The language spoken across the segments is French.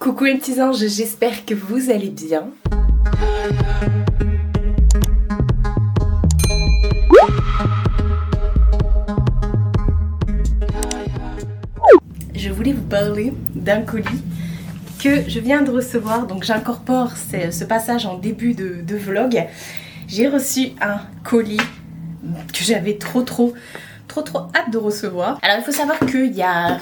Coucou les petits anges, j'espère que vous allez bien. Je voulais vous parler d'un colis que je viens de recevoir, donc j'incorpore ce passage en début de vlog. J'ai reçu un colis que j'avais trop hâte de recevoir. Alors il faut savoir qu'il y a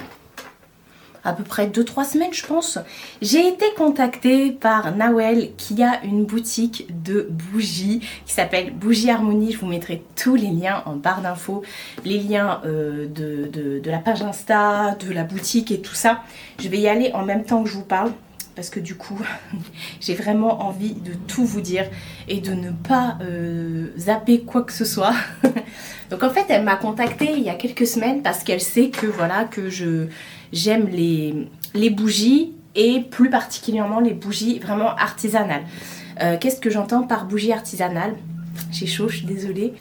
à peu près 2-3 semaines je pense, j'ai été contactée par Nawel qui a une boutique de bougies qui s'appelle Bougie Harmonie. Je vous mettrai tous les liens en barre d'infos, les liens de la page Insta, de la boutique et tout ça. Je vais y aller en même temps que je vous parle parce que du coup j'ai vraiment envie de tout vous dire et de ne pas zapper quoi que ce soit. Donc en fait elle m'a contactée il y a quelques semaines parce qu'elle sait que voilà que j'aime les bougies et plus particulièrement les bougies vraiment artisanales. Qu'est-ce que j'entends par bougie artisanale ? J'ai chaud, je suis désolée.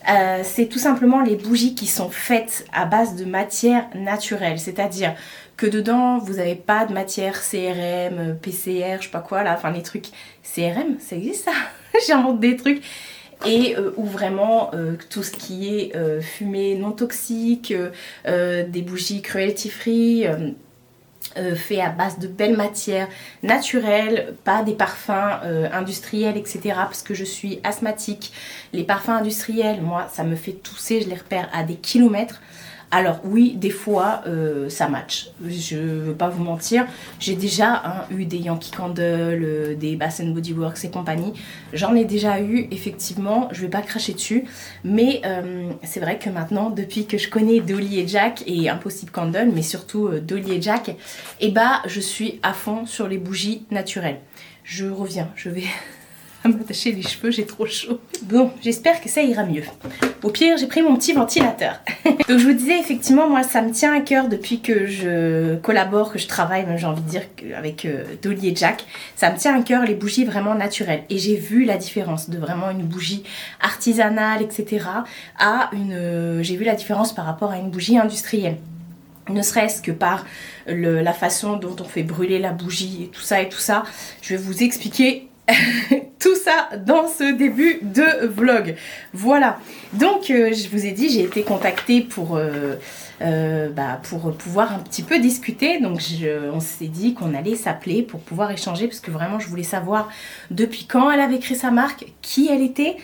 C'est tout simplement les bougies qui sont faites à base de matière naturelle, c'est-à-dire que dedans vous n'avez pas de matière CRM, PCR, je sais pas quoi là, enfin les trucs CRM, ça existe ça. J'invente des trucs. Et où vraiment tout ce qui est fumée non toxique, des bougies cruelty free, fait à base de belles matières naturelles, pas des parfums industriels, etc. Parce que je suis asthmatique. Les parfums industriels, moi, ça me fait tousser, je les repère à des kilomètres. Alors oui, des fois, ça match. Je veux pas vous mentir. J'ai déjà eu des Yankee Candle, des Bath & Body Works et compagnie. J'en ai déjà eu, effectivement. Je vais pas cracher dessus. Mais c'est vrai que maintenant, depuis que je connais Dolly et Jack et Impossible Candle, mais surtout Dolly et Jack, je suis à fond sur les bougies naturelles. Je reviens, je vais à m'attacher les cheveux, j'ai trop chaud. Bon, j'espère que ça ira mieux. Au pire, j'ai pris mon petit ventilateur. Donc je vous disais, effectivement, moi ça me tient à cœur depuis que je collabore, que je travaille, même j'ai envie de dire, avec Dolly et Jack. Ça me tient à cœur les bougies vraiment naturelles. Et j'ai vu la différence de vraiment une bougie artisanale, etc. J'ai vu la différence par rapport à une bougie industrielle. Ne serait-ce que par la façon dont on fait brûler la bougie et tout ça. Je vais vous expliquer tout ça dans ce début de vlog. Voilà, donc je vous ai dit, j'ai été contactée pour pouvoir un petit peu discuter. Donc on s'est dit qu'on allait s'appeler pour pouvoir échanger parce que vraiment je voulais savoir depuis quand elle avait créé sa marque, qui elle était.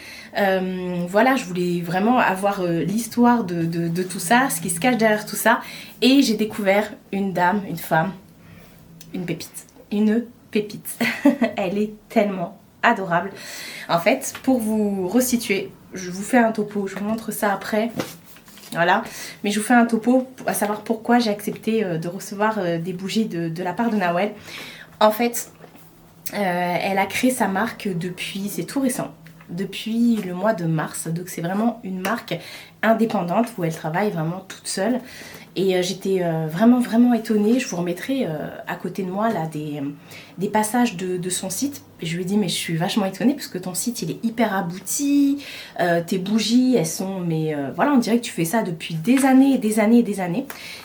Voilà, je voulais vraiment avoir l'histoire de tout ça, ce qui se cache derrière tout ça. Et j'ai découvert une dame, une femme, une pépite. Elle est tellement adorable. En fait, pour vous resituer, je vous fais un topo, je vous montre ça après. Voilà, mais je vous fais un topo à savoir pourquoi j'ai accepté de recevoir des bougies de la part de Nawel. En fait, elle a créé sa marque c'est tout récent, depuis le mois de mars. Donc c'est vraiment une marque indépendante où elle travaille vraiment toute seule. Et j'étais vraiment étonnée. Je vous remettrai à côté de moi là des passages de son site. Et je lui ai dit mais je suis vachement étonnée parce que ton site il est hyper abouti. Tes bougies elles sont voilà, on dirait que tu fais ça depuis des années.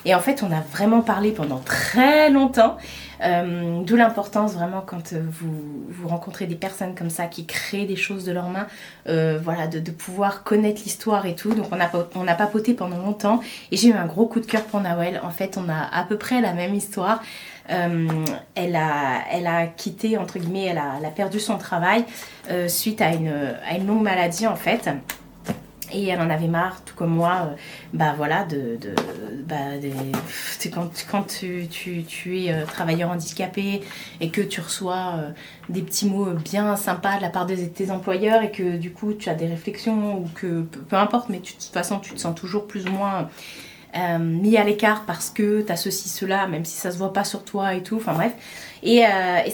Et en fait on a vraiment parlé pendant très longtemps. D'où l'importance vraiment quand vous rencontrez des personnes comme ça qui créent des choses de leurs mains, voilà, de pouvoir connaître l'histoire et tout. Donc on a papoté pendant longtemps et j'ai eu un gros coup de cœur pour Nawel. En fait on a à peu près la même histoire. Elle a quitté, entre guillemets, elle a perdu son travail suite à une longue maladie en fait. Et elle en avait marre, tout comme moi, voilà, quand tu es travailleur handicapé et que tu reçois des petits mots bien sympas de la part de tes employeurs et que du coup tu as des réflexions ou que peu importe, mais de toute façon tu te sens toujours plus ou moins mis à l'écart parce que t'as ceci, cela, même si ça se voit pas sur toi et tout, enfin bref. Et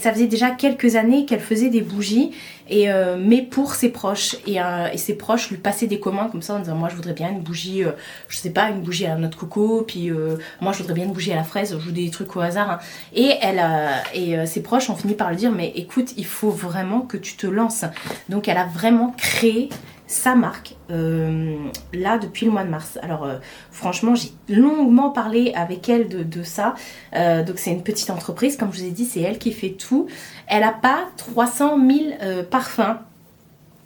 ça faisait déjà quelques années qu'elle faisait des bougies, mais pour ses proches. Et ses proches lui passaient des commandes comme ça en disant moi je voudrais bien une bougie, je sais pas, une bougie à la noix de coco, puis moi je voudrais bien une bougie à la fraise, je joue des trucs au hasard. Hein. Et ses proches ont fini par lui dire mais écoute, il faut vraiment que tu te lances. Donc elle a vraiment créé sa marque là depuis le mois de mars. Alors franchement j'ai longuement parlé avec elle de ça. Donc c'est une petite entreprise, comme je vous ai dit, c'est elle qui fait tout. Elle n'a pas 300 000 parfums.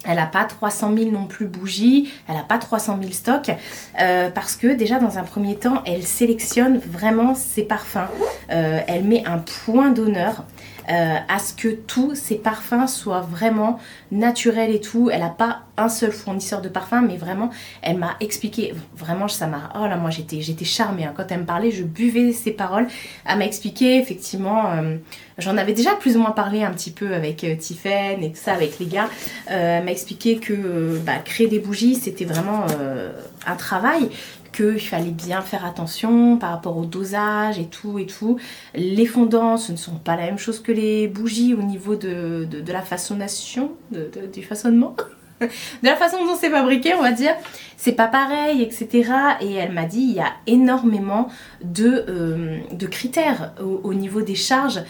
Elle n'a pas 300 000 non plus bougies, elle n'a pas 300 000 stocks, parce que déjà dans un premier temps, elle sélectionne vraiment ses parfums. Elle met un point d'honneur à ce que tous ses parfums soient vraiment naturels et tout. Elle n'a pas un seul fournisseur de parfums, mais vraiment, elle m'a expliqué, vraiment ça m'a... Oh là, moi j'étais charmée, hein. Quand elle me parlait, je buvais ses paroles. Elle m'a expliqué, effectivement, j'en avais déjà plus ou moins parlé un petit peu avec Tiffen et tout ça, avec les gars. Elle m'a expliqué que créer des bougies, c'était vraiment un travail, qu'il fallait bien faire attention par rapport au dosage et tout et tout. Les fondants, ce ne sont pas la même chose que les bougies au niveau de la façonnation, du façonnement. De la façon dont c'est fabriqué, on va dire, c'est pas pareil, etc. Et elle m'a dit, il y a énormément de critères au niveau des charges.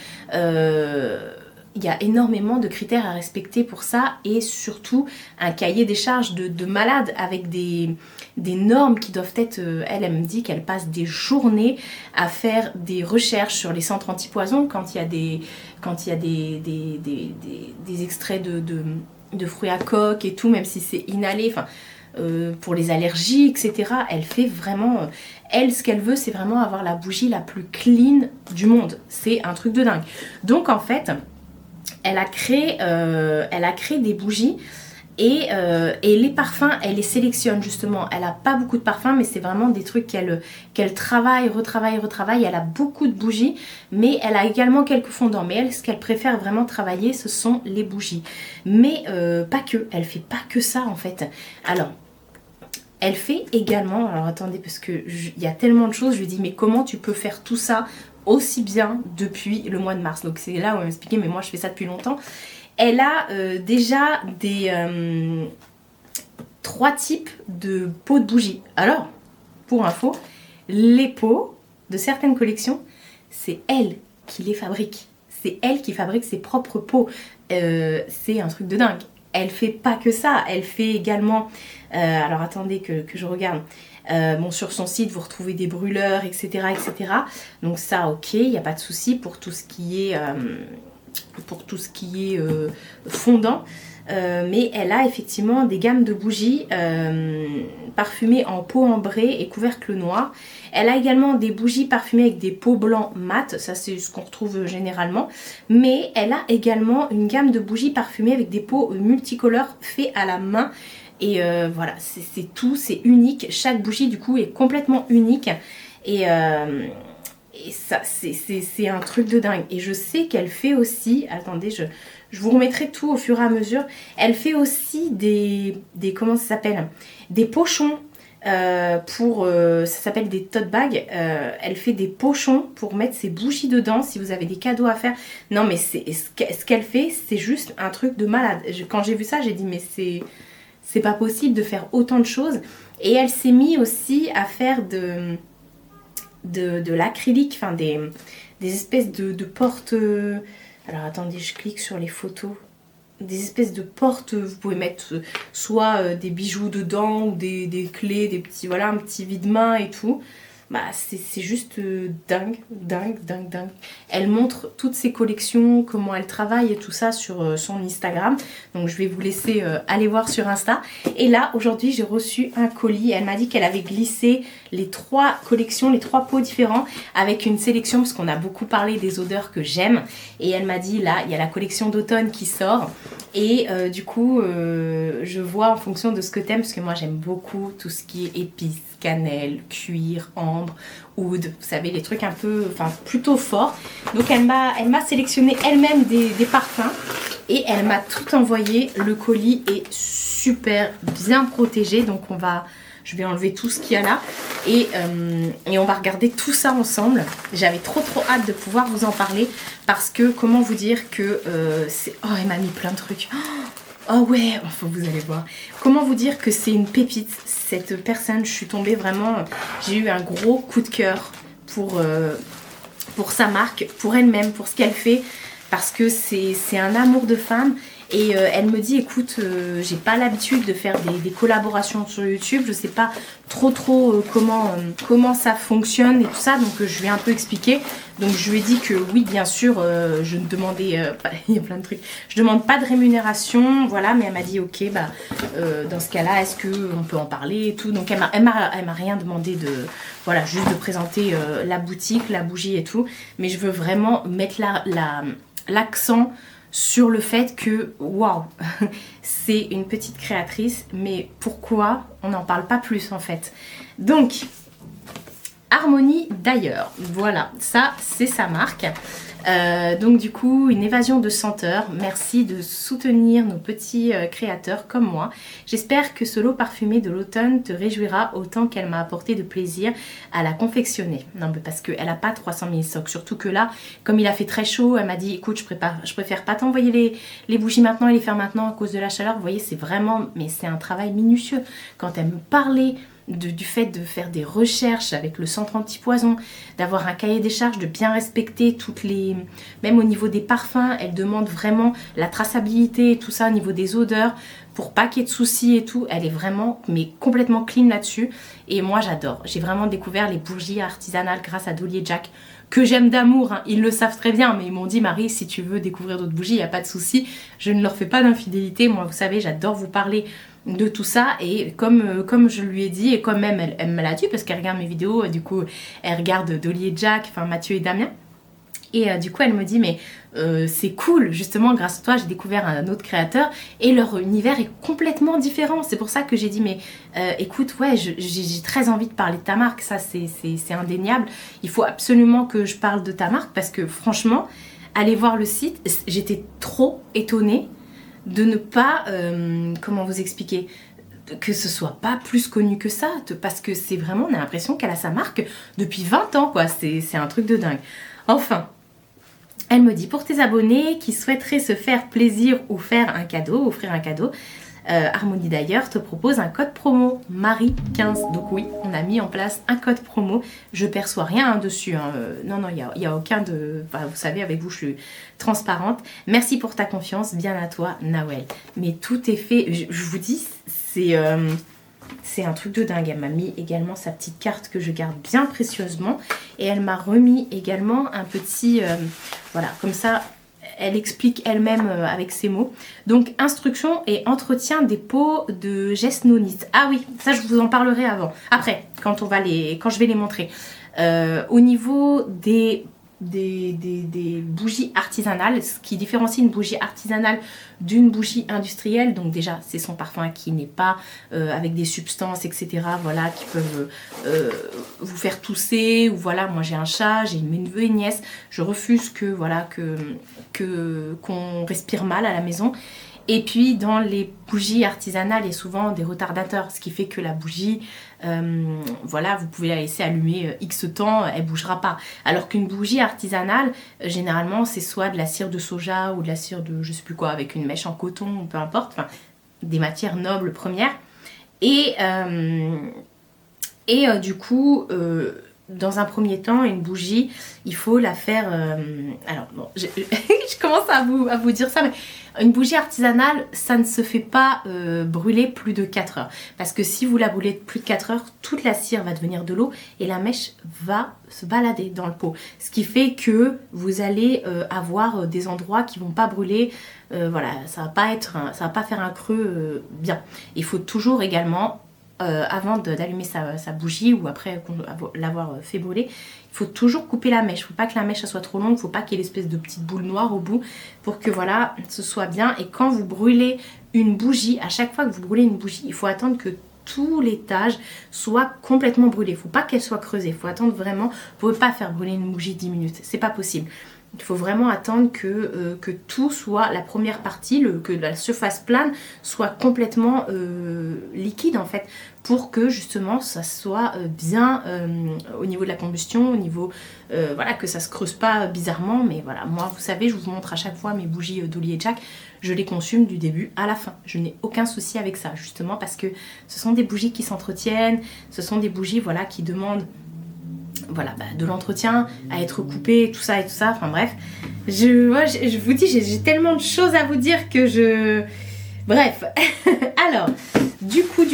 Il y a énormément de critères à respecter pour ça, et surtout un cahier des charges de malade avec des normes qui doivent être... Elle me dit qu'elle passe des journées à faire des recherches sur les centres antipoison quand il y a des extraits de fruits à coque et tout, même si c'est inhalé, enfin... pour les allergies, etc. Elle fait vraiment... Elle, ce qu'elle veut, c'est vraiment avoir la bougie la plus clean du monde. C'est un truc de dingue. Donc, en fait, elle a créé des bougies et les parfums, elle les sélectionne justement. Elle n'a pas beaucoup de parfums, mais c'est vraiment des trucs qu'elle travaille, retravaille. Elle a beaucoup de bougies, mais elle a également quelques fondants. Mais elle, ce qu'elle préfère vraiment travailler, ce sont les bougies. Mais pas que, elle fait pas que ça en fait. Alors, elle fait également, alors attendez, parce que il y a tellement de choses, je lui dis, mais comment tu peux faire tout ça aussi bien depuis le mois de mars? Donc c'est là où elle m'expliquait, mais moi je fais ça depuis longtemps. Elle a déjà des 3 types de pots de bougies. Alors, pour info, les pots de certaines collections, c'est elle qui les fabrique. C'est elle qui fabrique ses propres pots. C'est un truc de dingue. Elle fait pas que ça, elle fait également... alors attendez que je regarde. Bon, sur son site, vous retrouvez des brûleurs, etc. etc. Donc ça, ok, il n'y a pas de souci pour tout ce qui est, fondant. Mais elle a effectivement des gammes de bougies parfumées en peau ambrée et couvercle noir. Elle a également des bougies parfumées avec des peaux blancs mat, ça c'est ce qu'on retrouve généralement. Mais elle a également une gamme de bougies parfumées avec des peaux multicolores faites à la main. Et voilà, c'est tout, c'est unique. Chaque bougie du coup est complètement unique. Et ça, c'est un truc de dingue. Et je sais qu'elle fait aussi, attendez, je vous remettrai tout au fur et à mesure. Elle fait aussi des comment ça s'appelle? Des pochons. Ça s'appelle des tote bags. Elle fait des pochons pour mettre ses bougies dedans si vous avez des cadeaux à faire. Non mais ce qu'elle fait, c'est juste un truc de malade. Quand j'ai vu ça, j'ai dit mais c'est pas possible de faire autant de choses. Et elle s'est mise aussi à faire de l'acrylique, enfin des espèces de portes. Alors attendez, je clique sur les photos. Des espèces de portes, vous pouvez mettre soit des bijoux dedans ou des clés, des petits, voilà, un petit vide-main et tout. Bah, c'est juste dingue. Elle montre toutes ses collections, comment elle travaille et tout ça sur son Instagram. Donc je vais vous laisser aller voir sur Insta. Et là, aujourd'hui, j'ai reçu un colis. Elle m'a dit qu'elle avait glissé les 3 collections, les 3 pots différents avec une sélection, parce qu'on a beaucoup parlé des odeurs que j'aime. Et elle m'a dit, là, il y a la collection d'automne qui sort. Et du coup, je vois en fonction de ce que t'aimes, parce que moi, j'aime beaucoup tout ce qui est épices, cannelle, cuir, ambre, oud, vous savez, les trucs un peu, enfin plutôt forts. Donc elle m'a sélectionné elle-même des parfums et elle m'a tout envoyé. Le colis est super bien protégé, donc je vais enlever tout ce qu'il y a là et on va regarder tout ça ensemble. J'avais trop hâte de pouvoir vous en parler parce que, comment vous dire que c'est... Oh, elle m'a mis plein de trucs. Oh ouais, enfin vous allez voir. Comment vous dire que c'est une pépite, cette personne. Je suis tombée vraiment... J'ai eu un gros coup de cœur pour sa marque, pour elle-même, pour ce qu'elle fait. Parce que c'est un amour de femme. Et elle me dit écoute, j'ai pas l'habitude de faire des collaborations sur YouTube, je sais pas trop comment ça fonctionne et tout ça, donc je lui ai un peu expliqué. Donc je lui ai dit que oui, bien sûr, je ne demandais il y a plein de trucs, je demande pas de rémunération, voilà, mais elle m'a dit ok, bah dans ce cas-là, est-ce qu'on peut en parler et tout. Donc elle m'a rien demandé de, voilà, juste de présenter la boutique, la bougie et tout, mais je veux vraiment mettre l'accent sur le fait que, waouh, c'est une petite créatrice, mais pourquoi on n'en parle pas plus en fait. Donc, Harmonie d'ailleurs, voilà, ça c'est sa marque. Donc du coup, une évasion de senteurs. Merci de soutenir nos petits créateurs comme moi. J'espère que ce lot parfumé de l'automne te réjouira autant qu'elle m'a apporté de plaisir à la confectionner. Non, mais parce qu'elle n'a pas 300 000 stocks. Surtout que là, comme il a fait très chaud, elle m'a dit écoute, je préfère pas t'envoyer les bougies maintenant et les faire maintenant à cause de la chaleur. Vous voyez, c'est vraiment, mais c'est un travail minutieux. Quand elle me parlait du fait de faire des recherches avec le centre anti-poison, d'avoir un cahier des charges, de bien respecter toutes les... Même au niveau des parfums, elle demande vraiment la traçabilité et tout ça au niveau des odeurs pour pas qu'il y ait de soucis et tout. Elle est vraiment, mais complètement clean là-dessus. Et moi, j'adore. J'ai vraiment découvert les bougies artisanales grâce à Dolly & Jack, que j'aime d'amour, hein. Ils le savent très bien, mais ils m'ont dit Marie, si tu veux découvrir d'autres bougies, il n'y a pas de souci. Je ne leur fais pas d'infidélité. Moi, vous savez, j'adore vous parler de tout ça, et comme je lui ai dit, et comme même elle me l'a dit parce qu'elle regarde mes vidéos, du coup elle regarde Dolly & Jack, enfin Mathieu et Damien, et du coup elle me dit mais c'est cool, justement grâce à toi j'ai découvert un autre créateur et leur univers est complètement différent. C'est pour ça que j'ai dit mais écoute, ouais, j'ai très envie de parler de ta marque, ça c'est indéniable, il faut absolument que je parle de ta marque parce que franchement, allez voir le site, j'étais trop étonnée de ne pas, comment vous expliquer, que ce soit pas plus connu que ça, parce que c'est vraiment, on a l'impression qu'elle a sa marque depuis 20 ans, quoi, c'est un truc de dingue. Enfin, elle me dit, pour tes abonnés qui souhaiteraient se faire plaisir ou faire un cadeau, offrir un cadeau, Harmonie d'ailleurs te propose un code promo Marie15. Donc oui, on a mis en place un code promo. Je perçois rien dessus. Hein. Non, il n'y a aucun de... Enfin, vous savez, avec vous, je suis transparente. Merci pour ta confiance. Bien à toi, Nawel. Mais tout est fait. Je vous dis, c'est un truc de dingue. Elle m'a mis également sa petite carte que je garde bien précieusement. Et elle m'a remis également un petit... voilà, comme ça... Elle explique elle-même avec ses mots. Donc, instruction et entretien des pots de gest-nonite. Ah oui, ça je vous en parlerai avant. Après, quand je vais les montrer. Au niveau des bougies artisanales, ce qui différencie une bougie artisanale d'une bougie industrielle, donc déjà c'est son parfum qui n'est pas avec des substances etc, voilà, qui peuvent vous faire tousser, ou voilà, moi j'ai un chat, j'ai une neveu et une nièce, je refuse qu'on respire mal à la maison. Et puis dans les bougies artisanales, il y a souvent des retardateurs, ce qui fait que la bougie, voilà, vous pouvez la laisser allumer X temps, elle bougera pas. Alors qu'une bougie artisanale, généralement, c'est soit de la cire de soja ou de la cire de je sais plus quoi, avec une mèche en coton, peu importe, enfin, des matières nobles premières. Et du coup... dans un premier temps, une bougie, il faut la faire... alors, bon, je commence à vous dire ça, mais une bougie artisanale, ça ne se fait pas brûler plus de 4 heures. Parce que si vous la brûlez plus de 4 heures, toute la cire va devenir de l'eau et la mèche va se balader dans le pot. Ce qui fait que vous allez avoir des endroits qui ne vont pas brûler. Voilà, ça va pas faire un creux bien. Il faut toujours également... avant d'allumer sa bougie ou après l'avoir fait brûler, il faut toujours couper la mèche. Il ne faut pas que la mèche soit trop longue, il ne faut pas qu'il y ait l'espèce de petite boule noire au bout pour que voilà, ce soit bien. Et quand vous brûlez une bougie, à chaque fois que vous brûlez une bougie, il faut attendre que tout l'étage soit complètement brûlé. Il ne faut pas qu'elle soit creusée, il faut attendre vraiment. Vous ne pouvez pas faire brûler une bougie 10 minutes, c'est pas possible. Il faut vraiment attendre que tout soit, la première partie, que la surface plane soit complètement liquide en fait, pour que justement ça soit bien au niveau de la combustion, au niveau, voilà, que ça se creuse pas bizarrement. Mais voilà, moi vous savez, je vous montre à chaque fois mes bougies Dolly & Jack, je les consume du début à la fin. Je n'ai aucun souci avec ça, justement parce que ce sont des bougies qui s'entretiennent, ce sont des bougies voilà, qui demandent voilà, de l'entretien à être coupé, tout ça et tout ça, enfin bref. Je vous dis, j'ai tellement de choses à vous dire que je... Bref, alors, du coup,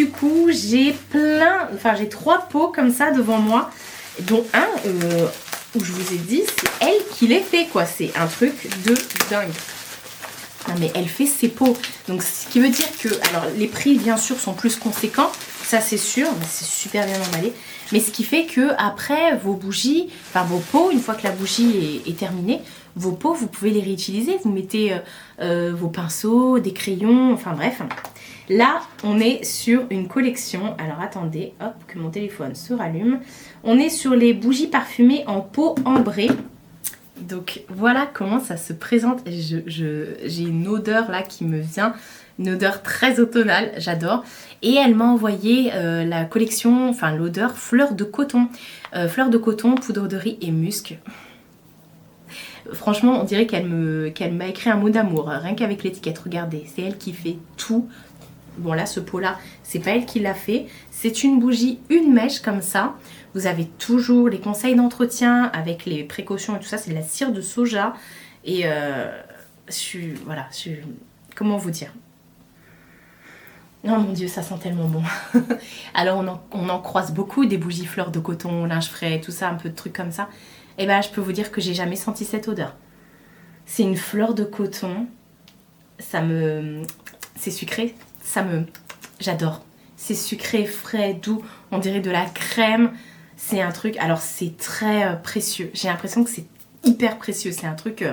j'ai j'ai 3 pots comme ça devant moi, dont un où je vous ai dit, c'est elle qui les fait, quoi. C'est un truc de dingue. Non mais elle fait ses pots. Donc ce qui veut dire que, alors les prix bien sûr sont plus conséquents, ça c'est sûr, mais c'est super bien emballé. Mais ce qui fait que après vos bougies, enfin vos pots, une fois que la bougie est terminée, vos pots vous pouvez les réutiliser. Vous mettez vos pinceaux, des crayons, enfin bref. Là on est sur une collection, alors attendez, hop, que mon téléphone se rallume. On est sur les bougies parfumées en pot ambré. Donc voilà comment ça se présente. J'ai une odeur là qui me vient, une odeur très automnale, j'adore. Et elle m'a envoyé la collection, enfin l'odeur fleur de coton. Fleur de coton, poudre de riz et musc. Franchement on dirait qu'elle m'a écrit un mot d'amour, rien qu'avec l'étiquette, regardez, c'est elle qui fait tout. Bon là ce pot là, c'est pas elle qui l'a fait, c'est une bougie, une mèche comme ça. Vous avez toujours les conseils d'entretien avec les précautions et tout ça, c'est de la cire de soja. Et comment vous dire? Oh mon dieu, ça sent tellement bon. Alors on en croise beaucoup, des bougies fleurs de coton, linge frais, tout ça, un peu de trucs comme ça. Et ben je peux vous dire que j'ai jamais senti cette odeur. C'est une fleur de coton, c'est sucré, j'adore. C'est sucré, frais, doux, on dirait de la crème. C'est un truc, alors c'est très précieux. J'ai l'impression que c'est hyper précieux. C'est un truc,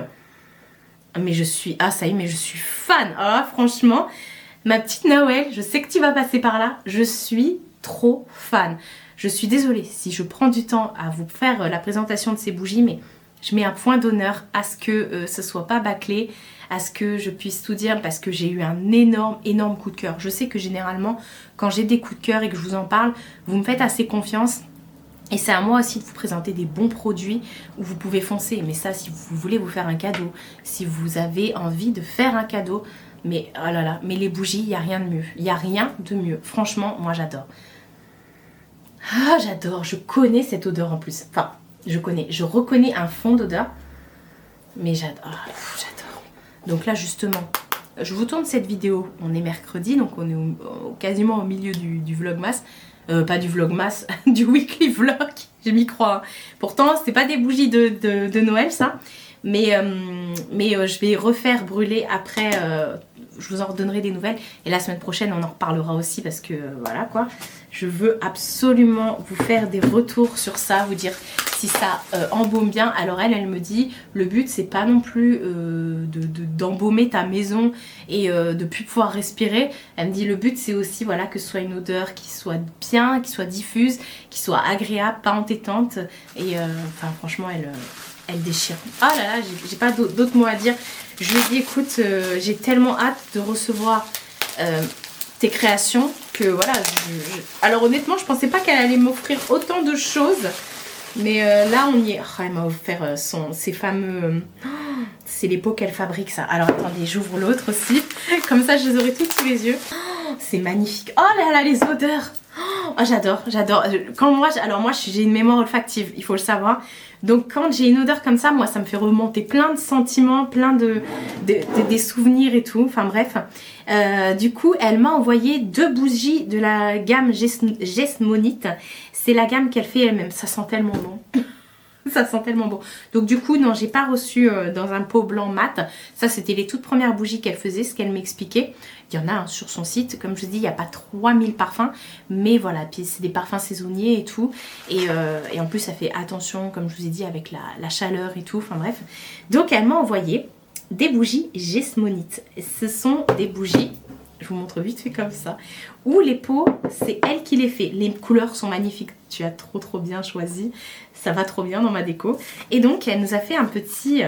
mais je suis fan. Ah franchement, ma petite Noël, je sais que tu vas passer par là. Je suis trop fan. Je suis désolée si je prends du temps à vous faire la présentation de ces bougies, mais je mets un point d'honneur à ce que ce soit pas bâclé, à ce que je puisse tout dire parce que j'ai eu un énorme coup de cœur. Je sais que généralement, quand j'ai des coups de cœur et que je vous en parle, vous me faites assez confiance. Et c'est à moi aussi de vous présenter des bons produits où vous pouvez foncer. Mais ça, si vous voulez vous faire un cadeau, si vous avez envie de faire un cadeau, mais oh là là, mais les bougies, il n'y a rien de mieux. Il n'y a rien de mieux. Franchement, moi j'adore. Ah, j'adore. Je connais cette odeur en plus. Enfin, je reconnais un fond d'odeur. Mais j'adore. Ah, j'adore. Donc là, justement, je vous tourne cette vidéo. On est mercredi, donc on est quasiment au milieu du vlogmas. Pas du vlogmas, du weekly vlog, je m'y crois. Hein. Pourtant, c'est pas des bougies de Noël, ça. Mais je vais refaire brûler après. Je vous en redonnerai des nouvelles. Et la semaine prochaine, on en reparlera aussi parce que voilà quoi. Je veux absolument vous faire des retours sur ça, vous dire si ça embaume bien. Alors elle me dit, le but c'est pas non plus d'embaumer ta maison et de plus pouvoir respirer. Elle me dit le but c'est aussi voilà que ce soit une odeur qui soit bien, qui soit diffuse, qui soit agréable, pas entêtante. Et enfin franchement elle déchire. Oh là là, j'ai pas d'autres mots à dire. Je lui ai dit écoute, j'ai tellement hâte de recevoir tes créations que voilà. Alors honnêtement, je pensais pas qu'elle allait m'offrir autant de choses. Mais là on y est. Oh, elle m'a offert ses fameux... c'est les pots qu'elle fabrique ça. Alors attendez, j'ouvre l'autre aussi. Comme ça je les aurai toutes sous les yeux. Oh, c'est magnifique. Oh là là, les odeurs. Oh, j'adore. Alors moi j'ai une mémoire olfactive, il faut le savoir. Donc quand j'ai une odeur comme ça, moi ça me fait remonter plein de sentiments, plein des souvenirs et tout. Enfin bref. Du coup elle m'a envoyé 2 bougies de la gamme Jesmonite. C'est la gamme qu'elle fait elle-même. Ça sent tellement bon. Ça sent tellement bon. Donc du coup, non, j'ai pas reçu dans un pot blanc mat. Ça, c'était les toutes premières bougies qu'elle faisait, ce qu'elle m'expliquait. Il y en a hein, sur son site. Comme je vous dis, il n'y a pas 3000 parfums. Mais voilà, puis c'est des parfums saisonniers et tout. Et en plus, ça fait attention, comme je vous ai dit, avec la chaleur et tout. Enfin bref. Donc, elle m'a envoyé des bougies Jesmonite. Ce sont des bougies... Je vous montre vite fait comme ça. Où les pots, c'est elle qui les fait. Les couleurs sont magnifiques. Tu as trop bien choisi. Ça va trop bien dans ma déco. Et donc, elle nous a fait un petit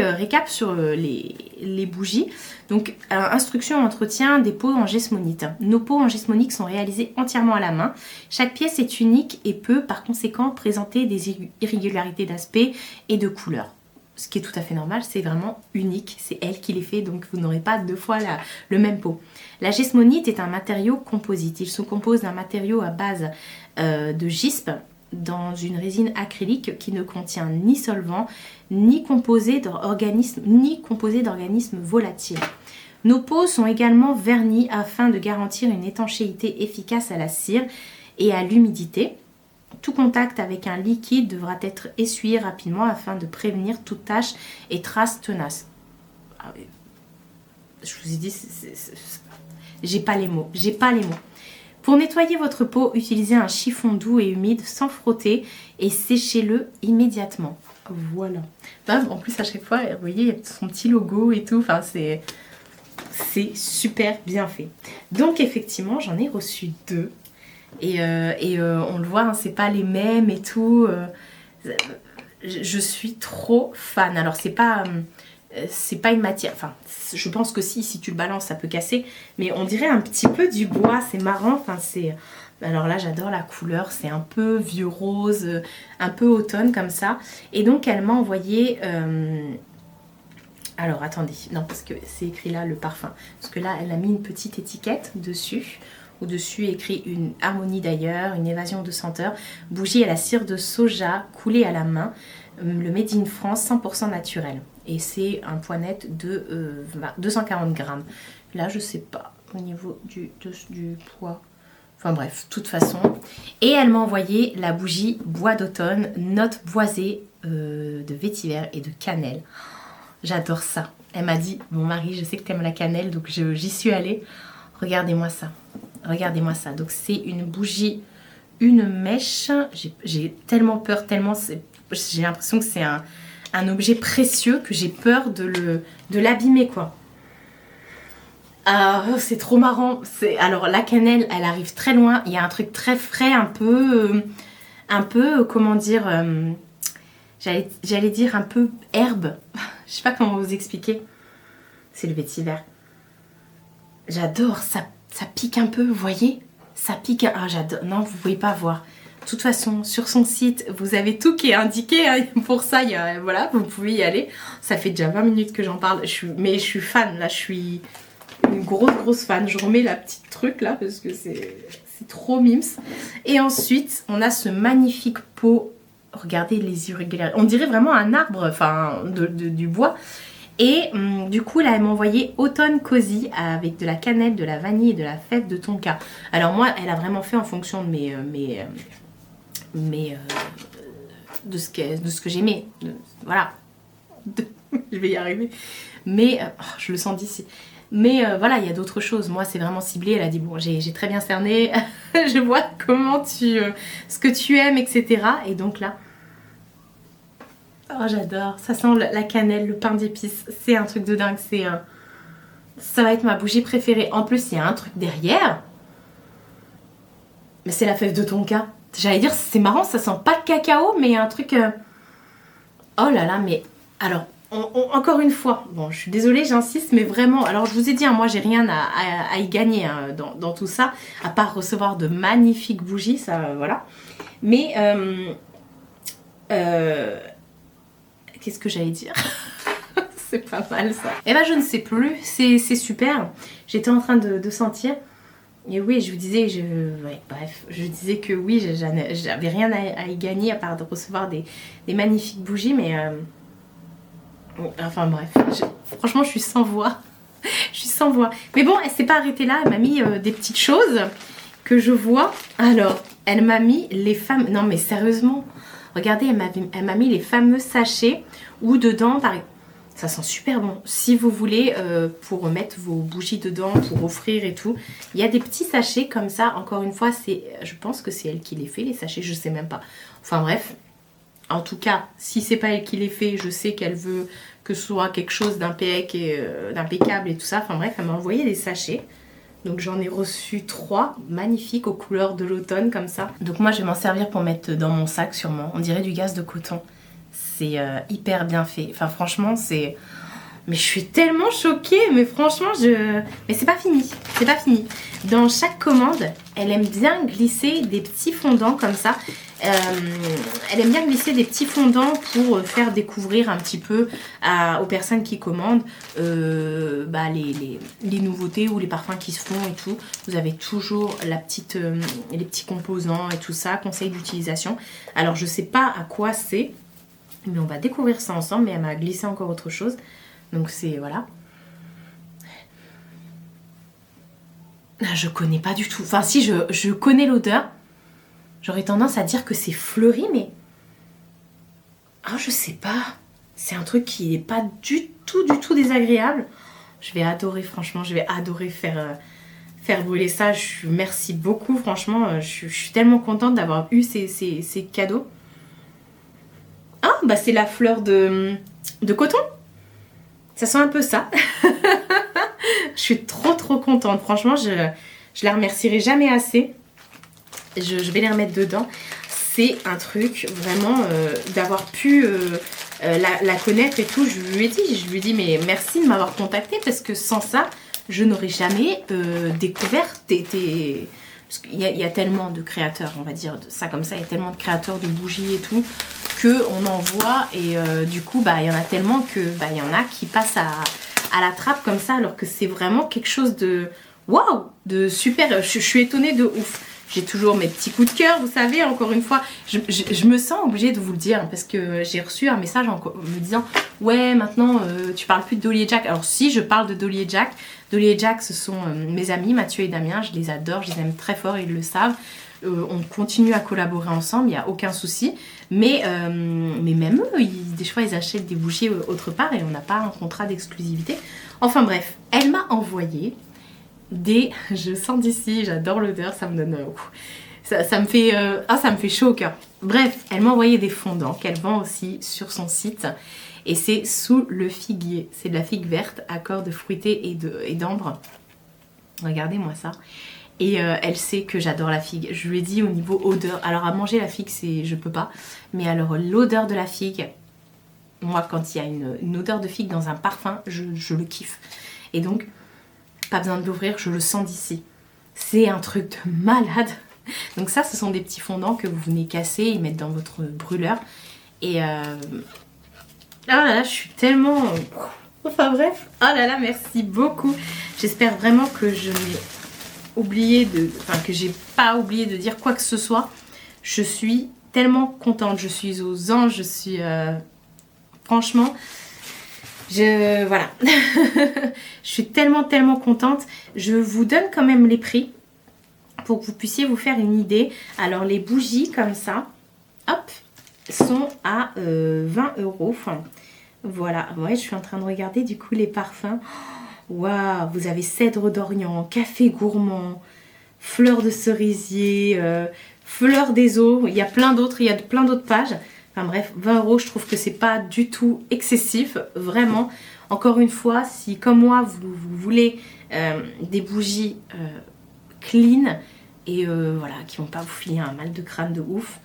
récap sur les bougies. Donc, instruction entretien des pots en Jesmonite. Nos pots en Jesmonite sont réalisés entièrement à la main. Chaque pièce est unique et peut, par conséquent, présenter des irrégularités d'aspect et de couleur. Ce qui est tout à fait normal, c'est vraiment unique, c'est elle qui les fait, donc vous n'aurez pas 2 fois le même pot. La Jesmonite est un matériau composite, il se compose d'un matériau à base de gispe dans une résine acrylique qui ne contient ni solvant, ni composé d'organismes volatiles. Nos peaux sont également vernies afin de garantir une étanchéité efficace à la cire et à l'humidité. Tout contact avec un liquide devra être essuyé rapidement afin de prévenir toute tache et trace tenace. Ah oui. Je vous ai dit, j'ai pas les mots. Pour nettoyer votre peau, utilisez un chiffon doux et humide sans frotter et séchez-le immédiatement. Voilà. En plus, à chaque fois, vous voyez, il y a son petit logo et tout. Enfin, c'est super bien fait. Donc, effectivement, j'en ai reçu 2. Et on le voit, hein, c'est pas les mêmes et tout. Je suis trop fan. Alors, c'est pas une matière, enfin je pense que si tu le balances ça peut casser, mais on dirait un petit peu du bois, c'est marrant, enfin c'est, alors là j'adore la couleur, c'est un peu vieux rose, un peu automne comme ça, et donc elle m'a envoyé, alors attendez, non parce que c'est écrit là le parfum, parce que là elle a mis une petite étiquette dessus, au-dessus écrit une harmonie d'ailleurs, une évasion de senteur, bougie à la cire de soja coulée à la main, le Made in France 100% naturel. Et c'est un poids net de 240 grammes. Là, je sais pas au niveau du poids. Enfin bref, de toute façon. Et elle m'a envoyé la bougie bois d'automne, notes boisées de vétiver et de cannelle. J'adore ça. Elle m'a dit, mon mari, je sais que tu aimes la cannelle, donc j'y suis allée. Regardez-moi ça. Regardez-moi ça. Donc c'est une bougie, une mèche. J'ai tellement peur, j'ai l'impression que c'est un objet précieux que j'ai peur de l'abîmer quoi. Ah, c'est trop marrant. Alors la cannelle, elle arrive très loin. Il y a un truc très frais, un peu comment dire, j'allais dire un peu herbe. Je sais pas comment vous expliquer. C'est le vétiver. J'adore, ça pique un peu, vous voyez? Ça pique. Ah, j'adore. Non, vous pouvez pas voir. De toute façon, sur son site, vous avez tout qui est indiqué. Hein. Pour ça, voilà, vous pouvez y aller. Ça fait déjà 20 minutes que j'en parle. Mais je suis fan, là. Je suis une grosse fan. Je remets la petite truc, là, parce que c'est trop mimes. Et ensuite, on a ce magnifique pot. Regardez les irrégularités. On dirait vraiment un arbre, enfin, du bois. Et du coup, là, elle m'a envoyé Automne Cozy avec de la cannelle, de la vanille et de la fève de tonka. Alors moi, elle a vraiment fait en fonction de de ce que j'aimais. Voilà. Je vais y arriver. Mais, je le sens d'ici. Mais voilà, il y a d'autres choses. Moi, c'est vraiment ciblé. Elle a dit, bon, j'ai très bien cerné. Je vois comment ce que tu aimes, etc. Et donc là... Oh, j'adore. Ça sent la cannelle, le pain d'épices. C'est un truc de dingue. Ça va être ma bougie préférée. En plus, il y a un truc derrière. Mais c'est la fève de tonka. J'allais dire, c'est marrant, ça sent pas le cacao, mais il y a un truc... Oh là là, mais... Alors, encore une fois, bon, je suis désolée, j'insiste, mais vraiment... Alors, je vous ai dit, hein, moi, j'ai rien à y gagner hein, dans tout ça, à part recevoir de magnifiques bougies, ça, voilà. Mais... Qu'est-ce que j'allais dire? C'est pas mal ça. Et ben je ne sais plus, c'est super. J'étais en train de sentir. Et oui, je vous disais, bref, je disais que oui, j'avais rien à y gagner à part de recevoir des magnifiques bougies, mais enfin bref, franchement je suis sans voix. Je suis sans voix. Mais bon, elle s'est pas arrêtée là, elle m'a mis des petites choses que je vois. Alors, elle m'a mis les femmes... Non mais sérieusement, regardez, elle m'a mis les fameux sachets où dedans, ça sent super bon. Si vous voulez, pour mettre vos bougies dedans, pour offrir et tout, il y a des petits sachets comme ça. Encore une fois, je pense que c'est elle qui les fait, les sachets, je sais même pas. Enfin bref, en tout cas, si c'est pas elle qui les fait, je sais qu'elle veut que ce soit quelque chose d'impeccable et tout ça. Enfin bref, elle m'a envoyé des sachets. Donc j'en ai reçu 3 magnifiques aux couleurs de l'automne comme ça. Donc moi je vais m'en servir pour mettre dans mon sac sûrement. On dirait du gaz de coton. C'est hyper bien fait. Enfin franchement c'est... Mais je suis tellement choquée. Mais franchement Mais c'est pas fini. C'est pas fini. Dans chaque commande, elle aime bien glisser des petits fondants comme ça. Elle aime bien glisser des petits fondants pour faire découvrir un petit peu aux personnes qui commandent les nouveautés ou les parfums qui se font et tout. Vous avez toujours les petits composants et tout ça, conseils d'utilisation. Alors je sais pas à quoi c'est, mais on va découvrir ça ensemble. Mais elle m'a glissé encore autre chose. Donc c'est, voilà. Je connais pas du tout. Enfin si, je connais l'odeur. J'aurais tendance à dire que c'est fleuri, mais... Ah, je sais pas. C'est un truc qui n'est pas du tout désagréable. Je vais adorer, franchement, je vais adorer faire brûler ça. Merci beaucoup, franchement. Je suis tellement contente d'avoir eu ces cadeaux. Ah, bah c'est la fleur de coton. Ça sent un peu ça. Je suis trop contente. Franchement, je la remercierai jamais assez. Je vais les remettre dedans. C'est un truc vraiment d'avoir pu la connaître et tout. Je lui ai dit mais merci de m'avoir contactée parce que sans ça, je n'aurais jamais découvert parce qu'il y a tellement de créateurs, on va dire ça comme ça, il y a tellement de créateurs de bougies et tout qu'on en voit et du coup il y en a tellement que il y en a qui passent à la trappe comme ça alors que c'est vraiment quelque chose de waouh, de super. Je suis étonnée de ouf. J'ai toujours mes petits coups de cœur, vous savez, encore une fois. Je me sens obligée de vous le dire parce que j'ai reçu un message me disant « Ouais, maintenant, tu parles plus de Dolly et Jack. » Alors si, je parle de Dolly et Jack. Dolly et Jack, ce sont mes amis, Mathieu et Damien. Je les adore, je les aime très fort, ils le savent. On continue à collaborer ensemble, il n'y a aucun souci. Mais même eux, des fois, ils achètent des bougies autre part et on n'a pas un contrat d'exclusivité. Enfin bref, elle m'a envoyé... je sens d'ici, j'adore l'odeur, ça me donne ça me fait chaud au cœur. Bref, elle m'a envoyé des fondants qu'elle vend aussi sur son site et c'est sous le figuier, c'est de la figue verte à cordes fruitées et d'ambre. Regardez-moi ça. Et elle sait que j'adore la figue. Je lui ai dit au niveau odeur, alors à manger la figue je peux pas, mais alors l'odeur de la figue, moi quand il y a une odeur de figue dans un parfum, je le kiffe. Et donc pas besoin de l'ouvrir, je le sens d'ici. C'est un truc de malade. Donc ça, ce sont des petits fondants que vous venez casser et mettre dans votre brûleur. Et ah là là, je suis tellement... Enfin bref, oh là là, merci beaucoup. J'espère vraiment que je n'ai oublié que j'ai pas oublié de dire quoi que ce soit. Je suis tellement contente, je suis aux anges, je suis... Franchement... Voilà. Je suis tellement contente. Je vous donne quand même les prix pour que vous puissiez vous faire une idée. Alors les bougies comme ça, hop, sont à 20 €. Voilà, ouais, je suis en train de regarder du coup les parfums. Waouh, vous avez cèdre d'Orient, café gourmand, fleur de cerisier, fleur des eaux. Il y a plein d'autres pages. Enfin bref, 20 €, je trouve que c'est pas du tout excessif, vraiment. Encore une fois, si comme moi, vous voulez des bougies clean et voilà, qui vont pas vous filer un mal de crâne de ouf,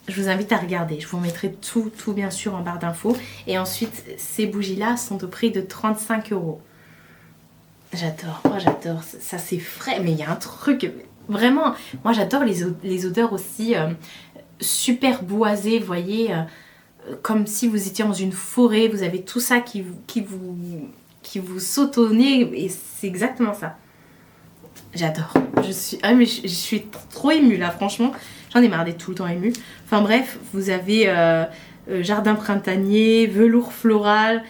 je vous invite à regarder. Je vous mettrai tout bien sûr en barre d'infos. Et ensuite, ces bougies-là sont au prix de 35 €. J'adore, oh j'adore, ça c'est frais, mais il y a un truc, vraiment, moi j'adore les odeurs aussi... super boisé, vous voyez, comme si vous étiez dans une forêt, vous avez tout ça qui vous saute au nez et c'est exactement ça. J'adore. Je suis trop émue là, franchement. J'en ai marre d'être tout le temps émue. Enfin bref, vous avez jardin printanier, velours floral,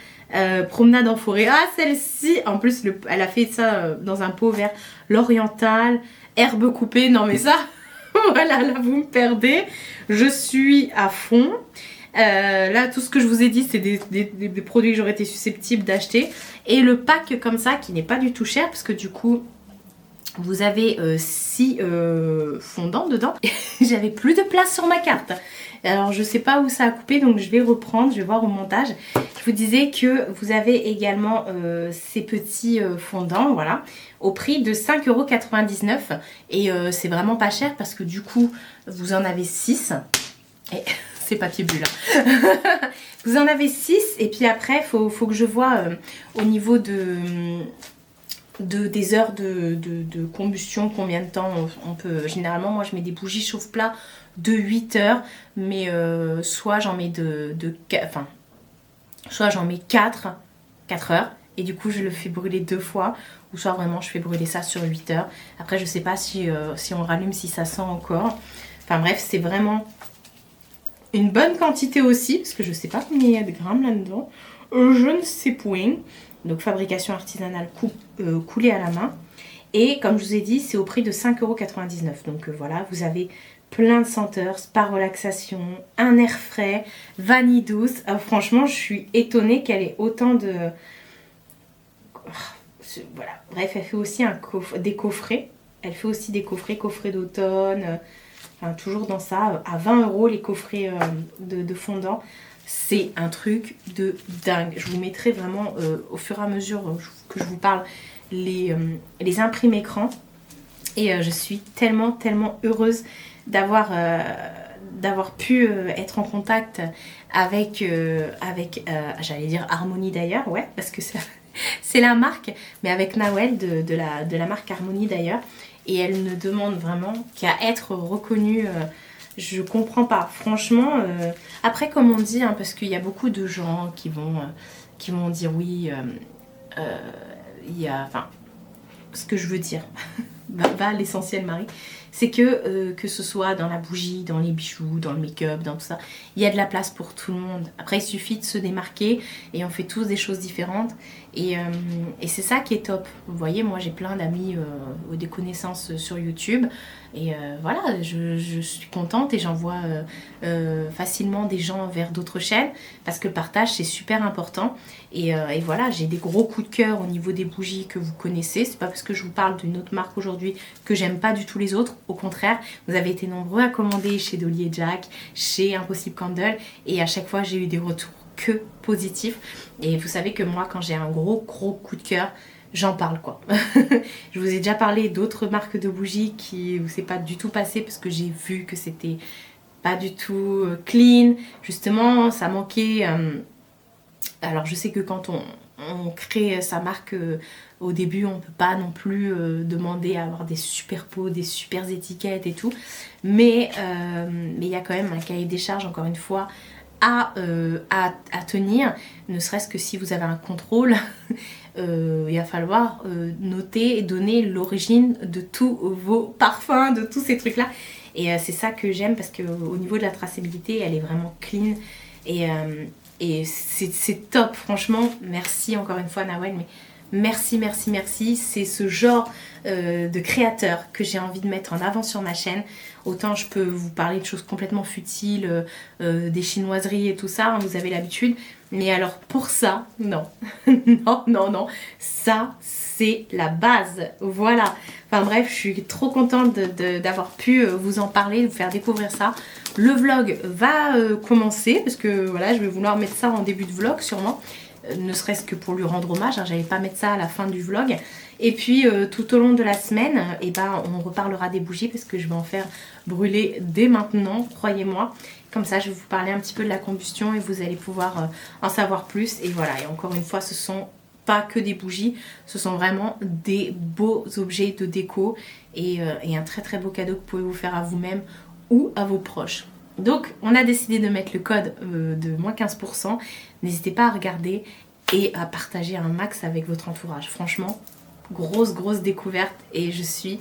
promenade en forêt. Ah, celle-ci, en plus, elle a fait ça dans un pot vert. L'oriental, herbe coupée. Non mais ça... Voilà, là vous me perdez. Je suis à fond. Là, tout ce que je vous ai dit, c'est des produits que j'aurais été susceptible d'acheter. Et le pack comme ça, qui n'est pas du tout cher, parce que du coup, vous avez 6 fondants dedans. J'avais plus de place sur ma carte. Alors, je sais pas où ça a coupé, donc je vais reprendre, je vais voir au montage. Je vous disais que vous avez également ces petits fondants, voilà, au prix de 5,99 €. Et c'est vraiment pas cher parce que du coup, vous en avez 6. Et c'est papier bulle. Vous en avez 6 et puis après, faut que je vois au niveau de... des heures de combustion, combien de temps on peut... Généralement, moi, je mets des bougies chauffe-plat de 8 heures, mais soit j'en mets soit j'en mets 4 heures, et du coup, je le fais brûler 2 fois, ou soit vraiment, je fais brûler ça sur 8 heures. Après, je sais pas si on rallume, si ça sent encore. Enfin bref, c'est vraiment une bonne quantité aussi, parce que je sais pas combien il y a de grammes là-dedans. Je ne sais point. Donc, fabrication artisanale coulée à la main. Et comme je vous ai dit, c'est au prix de 5,99 €. Donc voilà, vous avez plein de senteurs, spa relaxation, un air frais, vanille douce. Franchement, je suis étonnée qu'elle ait autant de... Voilà. Bref, elle fait aussi des coffrets. Elle fait aussi des coffrets d'automne. Enfin, toujours dans ça. À 20 € les coffrets de fondant. C'est un truc de dingue. Je vous mettrai vraiment au fur et à mesure que je vous parle les imprimes écran. Et je suis tellement heureuse d'avoir pu être en contact avec j'allais dire Harmonie d'ailleurs, ouais, parce que c'est la marque, mais avec Nawel de la marque Harmonie d'ailleurs. Et elle ne demande vraiment qu'à être reconnue. Je comprends pas, franchement. Après, comme on dit, hein, parce qu'il y a beaucoup de gens qui vont dire oui, il y a... Enfin, ce que je veux dire, va à l'essentiel, Marie, c'est que ce soit dans la bougie, dans les bijoux, dans le make-up, dans tout ça, il y a de la place pour tout le monde. Après, il suffit de se démarquer et on fait tous des choses différentes. Et c'est ça qui est top. Vous voyez, moi, j'ai plein d'amis ou des connaissances sur YouTube. Et voilà, je suis contente et j'envoie facilement des gens vers d'autres chaînes parce que le partage, c'est super important. Et voilà, j'ai des gros coups de cœur au niveau des bougies que vous connaissez. C'est pas parce que je vous parle d'une autre marque aujourd'hui que j'aime pas du tout les autres. Au contraire, vous avez été nombreux à commander chez Dolly et Jack, chez Impossible Candle. Et à chaque fois, j'ai eu des retours que positifs. Et vous savez que moi, quand j'ai un gros coup de cœur, j'en parle quoi. Je vous ai déjà parlé d'autres marques de bougies où c'est pas du tout passé parce que j'ai vu que c'était pas du tout clean. Justement, ça manquait... Alors je sais que quand on crée sa marque au début, on peut pas non plus demander à avoir des super pots, des super étiquettes et tout. Mais il y a quand même un cahier des charges, encore une fois, à tenir, ne serait-ce que si vous avez un contrôle. Il va falloir noter et donner l'origine de tous vos parfums, de tous ces trucs là. Et c'est ça que j'aime parce qu'au niveau de la traçabilité, elle est vraiment clean. Et c'est top, franchement. Merci encore une fois, Nawel. Mais merci. C'est ce genre de créateur que j'ai envie de mettre en avant sur ma chaîne. Autant je peux vous parler de choses complètement futiles, des chinoiseries et tout ça, hein, vous avez l'habitude. Mais alors pour ça, non. non. Ça, c'est la base. Voilà. Enfin bref, je suis trop contente d'avoir pu vous en parler, de vous faire découvrir ça. Le vlog va commencer, parce que voilà, je vais vouloir mettre ça en début de vlog sûrement. Ne serait-ce que pour lui rendre hommage, hein, j'allais pas mettre ça à la fin du vlog. Et puis tout au long de la semaine, on reparlera des bougies parce que je vais en faire brûler dès maintenant, croyez-moi. Comme ça, je vais vous parler un petit peu de la combustion et vous allez pouvoir en savoir plus. Et voilà, et encore une fois, ce sont pas que des bougies, ce sont vraiment des beaux objets de déco et un très beau cadeau que vous pouvez vous faire à vous-même ou à vos proches. Donc on a décidé de mettre le code de moins 15%. N'hésitez pas à regarder et à partager un max avec votre entourage. Franchement, grosse découverte et je suis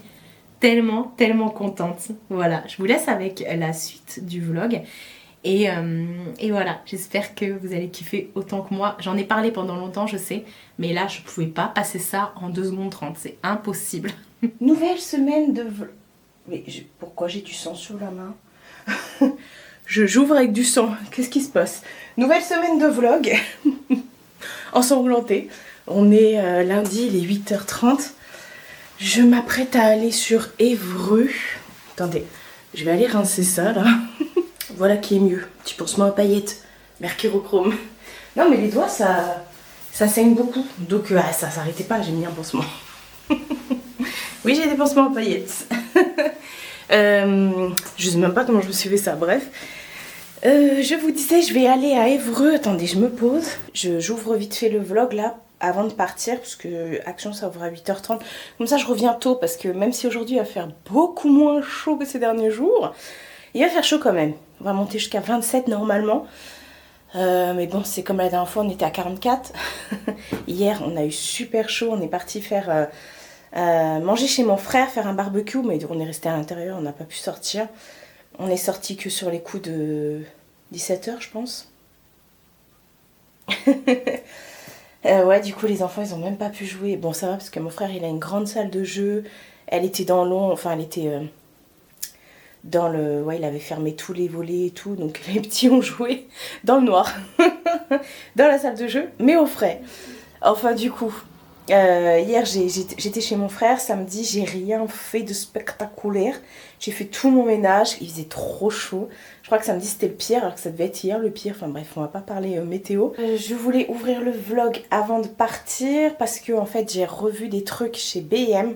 tellement contente. Voilà, je vous laisse avec la suite du vlog. Et voilà, j'espère que vous allez kiffer autant que moi. J'en ai parlé pendant longtemps, je sais, mais là je pouvais pas passer ça en 2 secondes 30, c'est impossible. Nouvelle semaine de vlog. Mais pourquoi j'ai du sang sur la main? J'ouvre avec du sang, qu'est-ce qui se passe? Nouvelle semaine de vlog ensanglanté. On est lundi, il est 8h30. Je m'apprête à aller sur Évreux. Attendez, je vais aller rincer ça là. Voilà qui est mieux. Petit pansement à paillettes, mercurochrome. Non mais les doigts ça saigne beaucoup. Donc ça s'arrêtait pas, j'ai mis un pansement. Oui, j'ai des pansements à paillettes. Je sais même pas comment je me suis fait ça, bref. Je vous disais, je vais aller à Évreux. Attendez, je me pose. J'ouvre vite fait le vlog là avant de partir parce que Action ça ouvre à 8h30. Comme ça je reviens tôt parce que même si aujourd'hui il va faire beaucoup moins chaud que ces derniers jours, il va faire chaud quand même. On va monter jusqu'à 27 normalement. Mais bon, c'est comme la dernière fois, on était à 44. Hier, on a eu super chaud. On est parti faire manger chez mon frère, faire un barbecue. Mais on est resté à l'intérieur, on n'a pas pu sortir. On est sorti que sur les coups de 17h, je pense. Ouais, du coup, les enfants, ils ont même pas pu jouer. Bon, ça va parce que mon frère, il a une grande salle de jeu. Elle était dans l'ombre, enfin, elle était dans le... Ouais, il avait fermé tous les volets et tout. Donc, les petits ont joué dans le noir. Dans la salle de jeu, mais au frais. Enfin, du coup, hier, j'étais chez mon frère. Samedi, j'ai rien fait de spectaculaire. J'ai fait tout mon ménage. Il faisait trop chaud. Je crois que samedi, c'était le pire, alors que ça devait être hier le pire. Enfin bref, on va pas parler météo. Je voulais ouvrir le vlog avant de partir parce que en fait, j'ai revu des trucs chez B&M.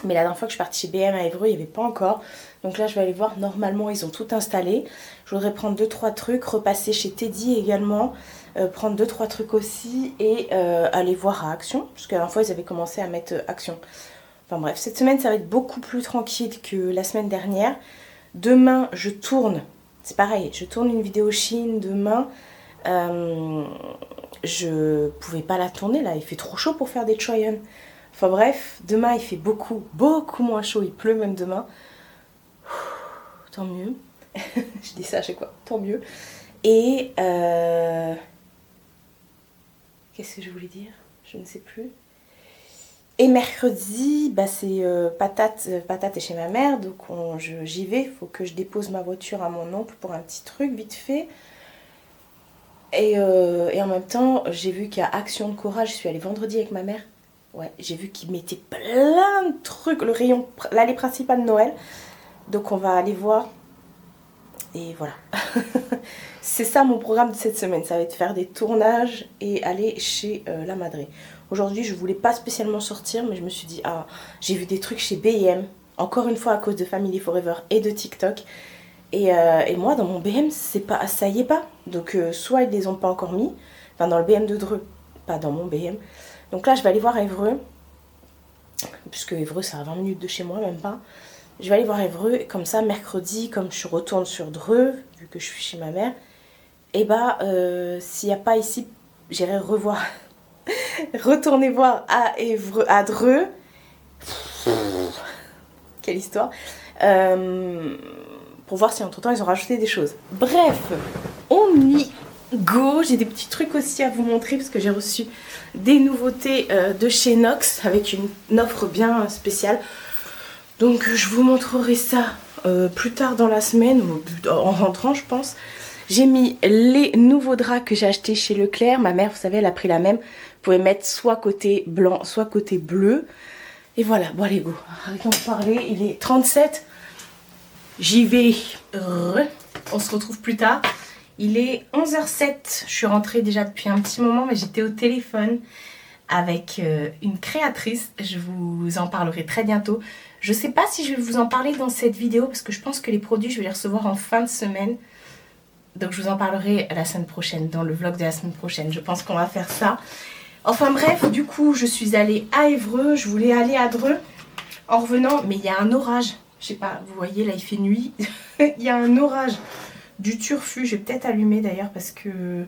Mais la dernière fois que je suis partie chez B&M à Évreux, il n'y avait pas encore. Donc là, je vais aller voir. Normalement, ils ont tout installé. Je voudrais prendre 2-3 trucs, repasser chez Teddy également. Prendre 2-3 trucs aussi et aller voir à Action. Parce que la dernière fois, ils avaient commencé à mettre Action. Enfin bref, cette semaine, ça va être beaucoup plus tranquille que la semaine dernière. Demain, je tourne. C'est pareil, je tourne une vidéo Chine demain. Je pouvais pas la tourner là, il fait trop chaud pour faire des try-on. Enfin bref, demain il fait beaucoup moins chaud, il pleut même demain. Tant mieux. Je dis ça à chaque fois, tant mieux. Et qu'est-ce que je voulais dire? Je ne sais plus. Et mercredi, bah c'est Patate est chez ma mère, donc j'y vais. Il faut que je dépose ma voiture à mon oncle pour un petit truc vite fait. Et en même temps, j'ai vu qu'il y a Action de Courage. Je suis allée vendredi avec ma mère. Ouais, j'ai vu qu'ils mettaient plein de trucs, le rayon, l'allée principale de Noël. Donc on va aller voir. Et voilà. C'est ça mon programme de cette semaine. Ça va être faire des tournages et aller chez la Madré. Aujourd'hui, je voulais pas spécialement sortir, mais je me suis dit, ah, j'ai vu des trucs chez B&M. Encore une fois à cause de Family Forever et de TikTok. Et moi, dans mon BM, ça y est pas. Donc, soit ils les ont pas encore mis. Enfin, dans le BM de Dreux. Pas dans mon BM. Donc là, je vais aller voir Évreux. Puisque Évreux, c'est à 20 minutes de chez moi, même pas. Je vais aller voir Évreux. Et comme ça, mercredi, comme je retourne sur Dreux, vu que je suis chez ma mère, et bah, s'il n'y a pas ici, j'irai revoir. Retourner voir à Évreux, à Dreux. Quelle histoire. Pour voir si entre temps ils ont rajouté des choses. Bref, on y go. J'ai des petits trucs aussi à vous montrer parce que j'ai reçu des nouveautés de chez Nox avec une offre bien spéciale. Donc je vous montrerai ça plus tard dans la semaine, ou en rentrant je pense. J'ai mis les nouveaux draps que j'ai achetés chez Leclerc. Ma mère, vous savez, elle a pris la même. Vous pouvez mettre soit côté blanc, soit côté bleu. Et voilà, bon allez go. Arrêtons de parler, il est 37. J'y vais. On se retrouve plus tard. Il est 11h07. Je suis rentrée déjà depuis un petit moment, mais j'étais au téléphone avec une créatrice. Je vous en parlerai très bientôt. Je sais pas si je vais vous en parler dans cette vidéo parce que je pense que les produits, je vais les recevoir en fin de semaine. Donc je vous en parlerai la semaine prochaine, dans le vlog de la semaine prochaine. Je pense qu'on va faire ça. Enfin bref, du coup, je suis allée à Évreux. Je voulais aller à Dreux en revenant, mais il y a un orage. Je sais pas, vous voyez, là il fait nuit. Il y a un orage du turfu. Je vais peut-être allumer d'ailleurs parce que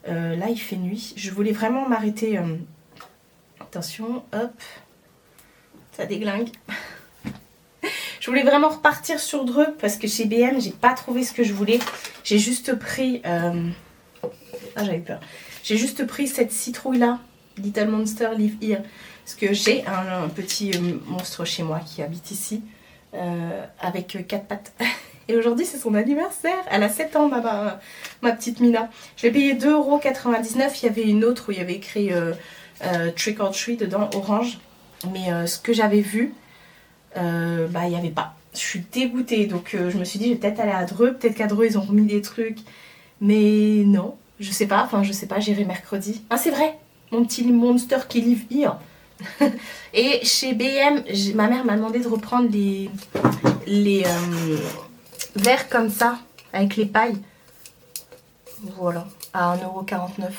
là il fait nuit. Je voulais vraiment m'arrêter. Attention, hop. Ça déglingue. Je voulais vraiment repartir sur Dreux parce que chez B&M, j'ai pas trouvé ce que je voulais. J'ai juste pris... Ah, j'avais peur. J'ai juste pris cette citrouille-là, Little Monster Live Here. Parce que j'ai un petit monstre chez moi qui habite ici, avec 4 pattes. Et aujourd'hui, c'est son anniversaire. Elle a 7 ans, ma petite Mina. Je l'ai payé 2,99 €. Il y avait une autre où il y avait écrit Trick or Treat dedans, orange. Mais ce que j'avais vu, bah il n'y avait pas. Je suis dégoûtée. Donc je me suis dit, je vais peut-être aller à Dreux. Peut-être qu'à Dreux, ils ont remis des trucs. Mais non, je sais pas. Enfin, je sais pas, j'irai mercredi. Ah, c'est vrai, mon petit monster qui live here. Et chez B&M, ma mère m'a demandé de reprendre les verres comme ça, avec les pailles. Voilà, à 1,49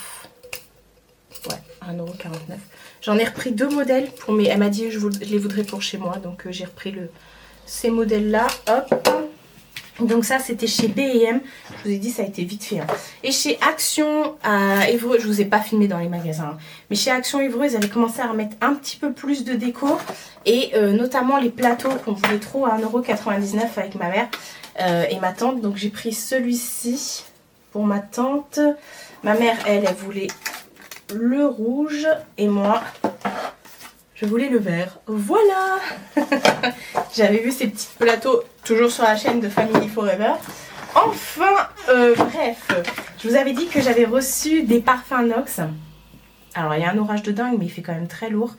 €. Ouais, 1,49 €. J'en ai repris 2 modèles pour mes... Elle m'a dit je les voudrais pour chez moi, donc j'ai repris ces modèles-là. Hop. Donc ça, c'était chez B&M. Je vous ai dit, ça a été vite fait. Hein. Et chez Action à Évreux, je vous ai pas filmé dans les magasins, hein, mais chez Action Évreux, ils avaient commencé à remettre un petit peu plus de déco. Et notamment les plateaux qu'on voulait trop à 1,99 € avec ma mère et ma tante. Donc j'ai pris celui-ci pour ma tante. Ma mère, elle voulait le rouge et moi, je voulais le vert. Voilà. J'avais vu ces petits plateaux toujours sur la chaîne de Family Forever. Enfin, bref, je vous avais dit que j'avais reçu des parfums Nox. Alors, il y a un orage de dingue, mais il fait quand même très lourd.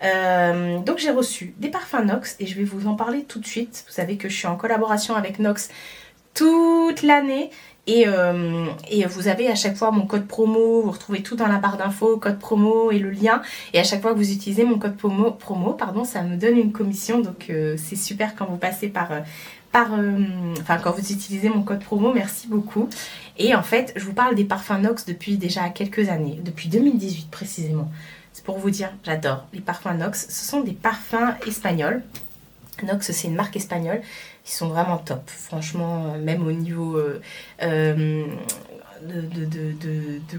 Donc, j'ai reçu des parfums Nox et je vais vous en parler tout de suite. Vous savez que je suis en collaboration avec Nox toute l'année. Et vous avez à chaque fois mon code promo, vous retrouvez tout dans la barre d'infos, code promo et le lien. Et à chaque fois que vous utilisez mon code promo, ça me donne une commission. Donc c'est super quand vous passez enfin quand vous utilisez mon code promo, merci beaucoup. Et en fait, je vous parle des parfums Nox depuis déjà quelques années, depuis 2018 précisément. C'est pour vous dire, j'adore les parfums Nox. Ce sont des parfums espagnols. Nox, c'est une marque espagnole. Ils sont vraiment top, franchement, même au niveau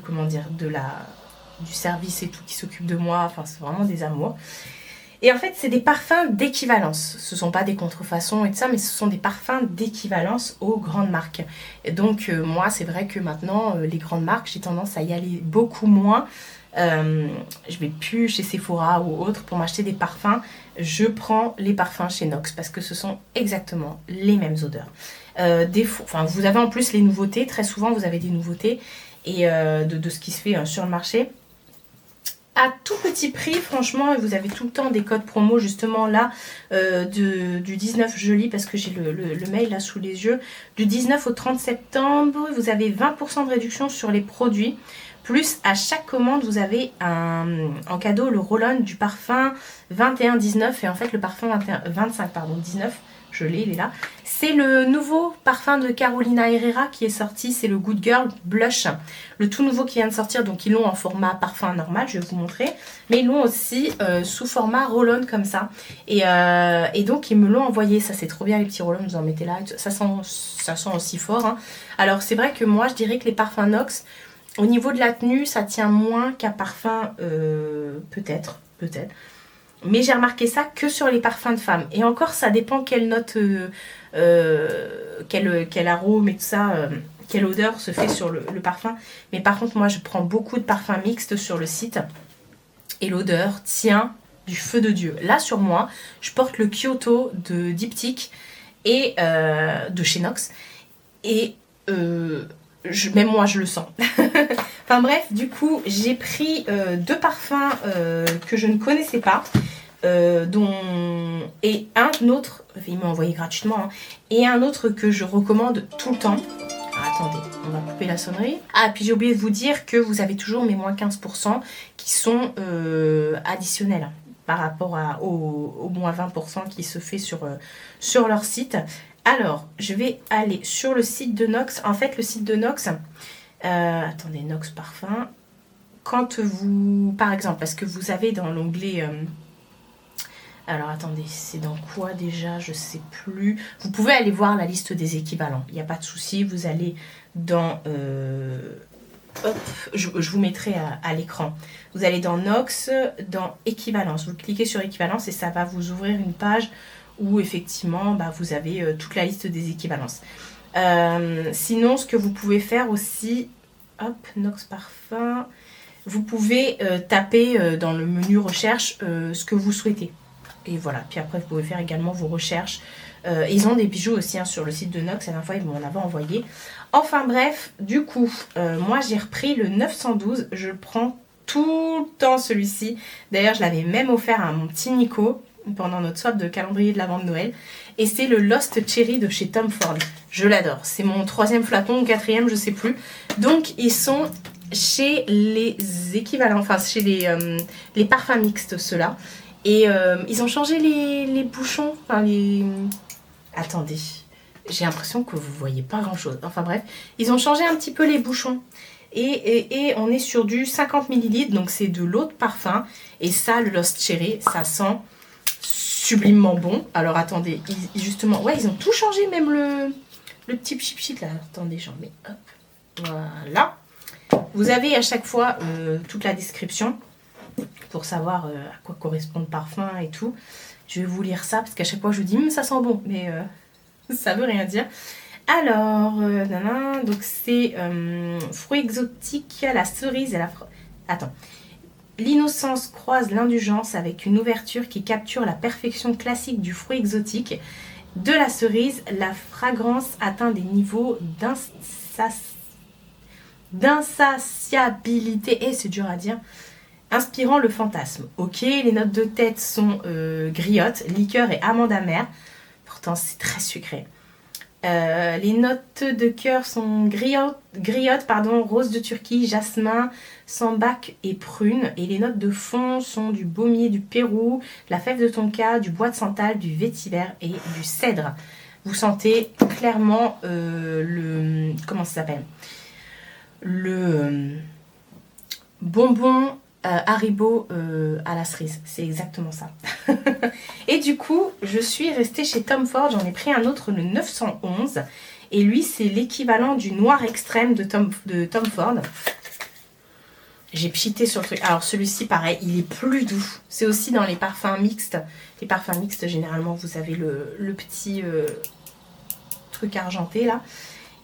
comment dire, du service et tout qui s'occupe de moi. Enfin, c'est vraiment des amours. Et en fait, c'est des parfums d'équivalence. Ce ne sont pas des contrefaçons et tout ça, mais ce sont des parfums d'équivalence aux grandes marques. Et donc, moi, c'est vrai que maintenant, les grandes marques, j'ai tendance à y aller beaucoup moins. Je vais plus chez Sephora ou autre pour m'acheter des parfums. Je prends les parfums chez Nox parce que ce sont exactement les mêmes odeurs. Vous avez en plus les nouveautés. Très souvent, vous avez des nouveautés et de ce qui se fait sur le marché. À tout petit prix, franchement, vous avez tout le temps des codes promo justement là du 19, je lis parce que j'ai le mail là sous les yeux. Du 19 au 30 septembre, vous avez 20% de réduction sur les produits. Plus à chaque commande, vous avez en cadeau le roll-on du parfum 21-19 et en fait le parfum 25-19, je l'ai, il est là. C'est le nouveau parfum de Carolina Herrera qui est sorti, c'est le Good Girl Blush. Le tout nouveau qui vient de sortir, donc ils l'ont en format parfum normal, je vais vous montrer. Mais ils l'ont aussi sous format roll-on comme ça. Et donc ils me l'ont envoyé, ça c'est trop bien les petits roll-on, vous en mettez là, ça sent aussi fort. Hein. Alors c'est vrai que moi je dirais que les parfums Nox, au niveau de la tenue, ça tient moins qu'un parfum, peut-être. Mais j'ai remarqué ça que sur les parfums de femmes. Et encore, ça dépend quelle note, quel arôme et tout ça, quelle odeur se fait sur le parfum. Mais par contre, moi, je prends beaucoup de parfums mixtes sur le site. Et l'odeur tient du feu de Dieu. Là, sur moi, je porte le Kyoto de Diptyque et de chez Nox. Et... même moi je le sens. Enfin bref, du coup j'ai pris 2 parfums que je ne connaissais pas et un autre, il m'a envoyé gratuitement, hein, et un autre que je recommande tout le temps. Attendez, on va couper la sonnerie. Ah, puis j'ai oublié de vous dire que vous avez toujours mes moins 15% qui sont additionnels par rapport au moins 20% qui se fait sur leur site. Alors, je vais aller sur le site de Nox. En fait, le site de Nox, attendez, Nox Parfum. Quand vous, par exemple, parce que vous avez dans l'onglet... alors, attendez, c'est dans quoi déjà? Je sais plus. Vous pouvez aller voir la liste des équivalents. Il n'y a pas de souci. Vous allez dans... hop, je vous mettrai à l'écran. Vous allez dans Nox, dans équivalence. Vous cliquez sur équivalence et ça va vous ouvrir une page où effectivement vous avez toute la liste des équivalences. Sinon, ce que vous pouvez faire aussi, hop, Nox Parfum, vous pouvez taper dans le menu recherche ce que vous souhaitez. Et voilà, puis après vous pouvez faire également vos recherches. Ils ont des bijoux aussi sur le site de Nox, la dernière fois ils m'en avaient envoyé. Enfin bref, du coup, moi j'ai repris le 912, je le prends tout le temps celui-ci. D'ailleurs, je l'avais même offert à mon petit Nico pendant notre swap de calendrier de l'avant de Noël. Et c'est le Lost Cherry de chez Tom Ford. Je l'adore. C'est mon 3e flacon ou 4e, je sais plus. Donc, ils sont chez les équivalents, enfin, chez les parfums mixtes, ceux-là. Et ils ont changé les bouchons. Enfin, attendez. j'ai l'impression que vous voyez pas grand chose. Enfin bref, ils ont changé un petit peu les bouchons. Et on est sur du 50 ml, donc c'est de l'eau de parfum. Et ça, le Lost Cherry, ça sent sublimement bon. Alors attendez, justement, ouais, ils ont tout changé, même le petit chip là. Attendez, j'en mets, hop, voilà. Vous avez à chaque fois toute la description pour savoir à quoi correspond le parfum et tout. Je vais vous lire ça parce qu'à chaque fois je vous dis ça sent bon, mais ça veut rien dire. Alors, donc c'est fruits exotiques, la cerise et la... Attends. L'innocence croise l'indulgence avec une ouverture qui capture la perfection classique du fruit exotique. De la cerise, la fragrance atteint des niveaux d'insatiabilité, et c'est dur à dire, inspirant le fantasme. Ok, les notes de tête sont griotte, liqueur et amande amère. Pourtant, c'est très sucré. Les notes de cœur sont griotte, rose de Turquie, jasmin, sambac et prune. Et les notes de fond sont du baumier du Pérou, la fève de tonka, du bois de santal, du vétiver et du cèdre. Vous sentez clairement le... Comment ça s'appelle ? Le bonbon Haribo à la cerise. C'est exactement ça. Et du coup, je suis restée chez Tom Ford. J'en ai pris un autre, le 911. Et lui, c'est l'équivalent du noir extrême de Tom Ford. J'ai pchité sur le truc. Alors celui-ci, pareil, il est plus doux. C'est aussi dans les parfums mixtes. Les parfums mixtes, généralement, vous avez le petit truc argenté là.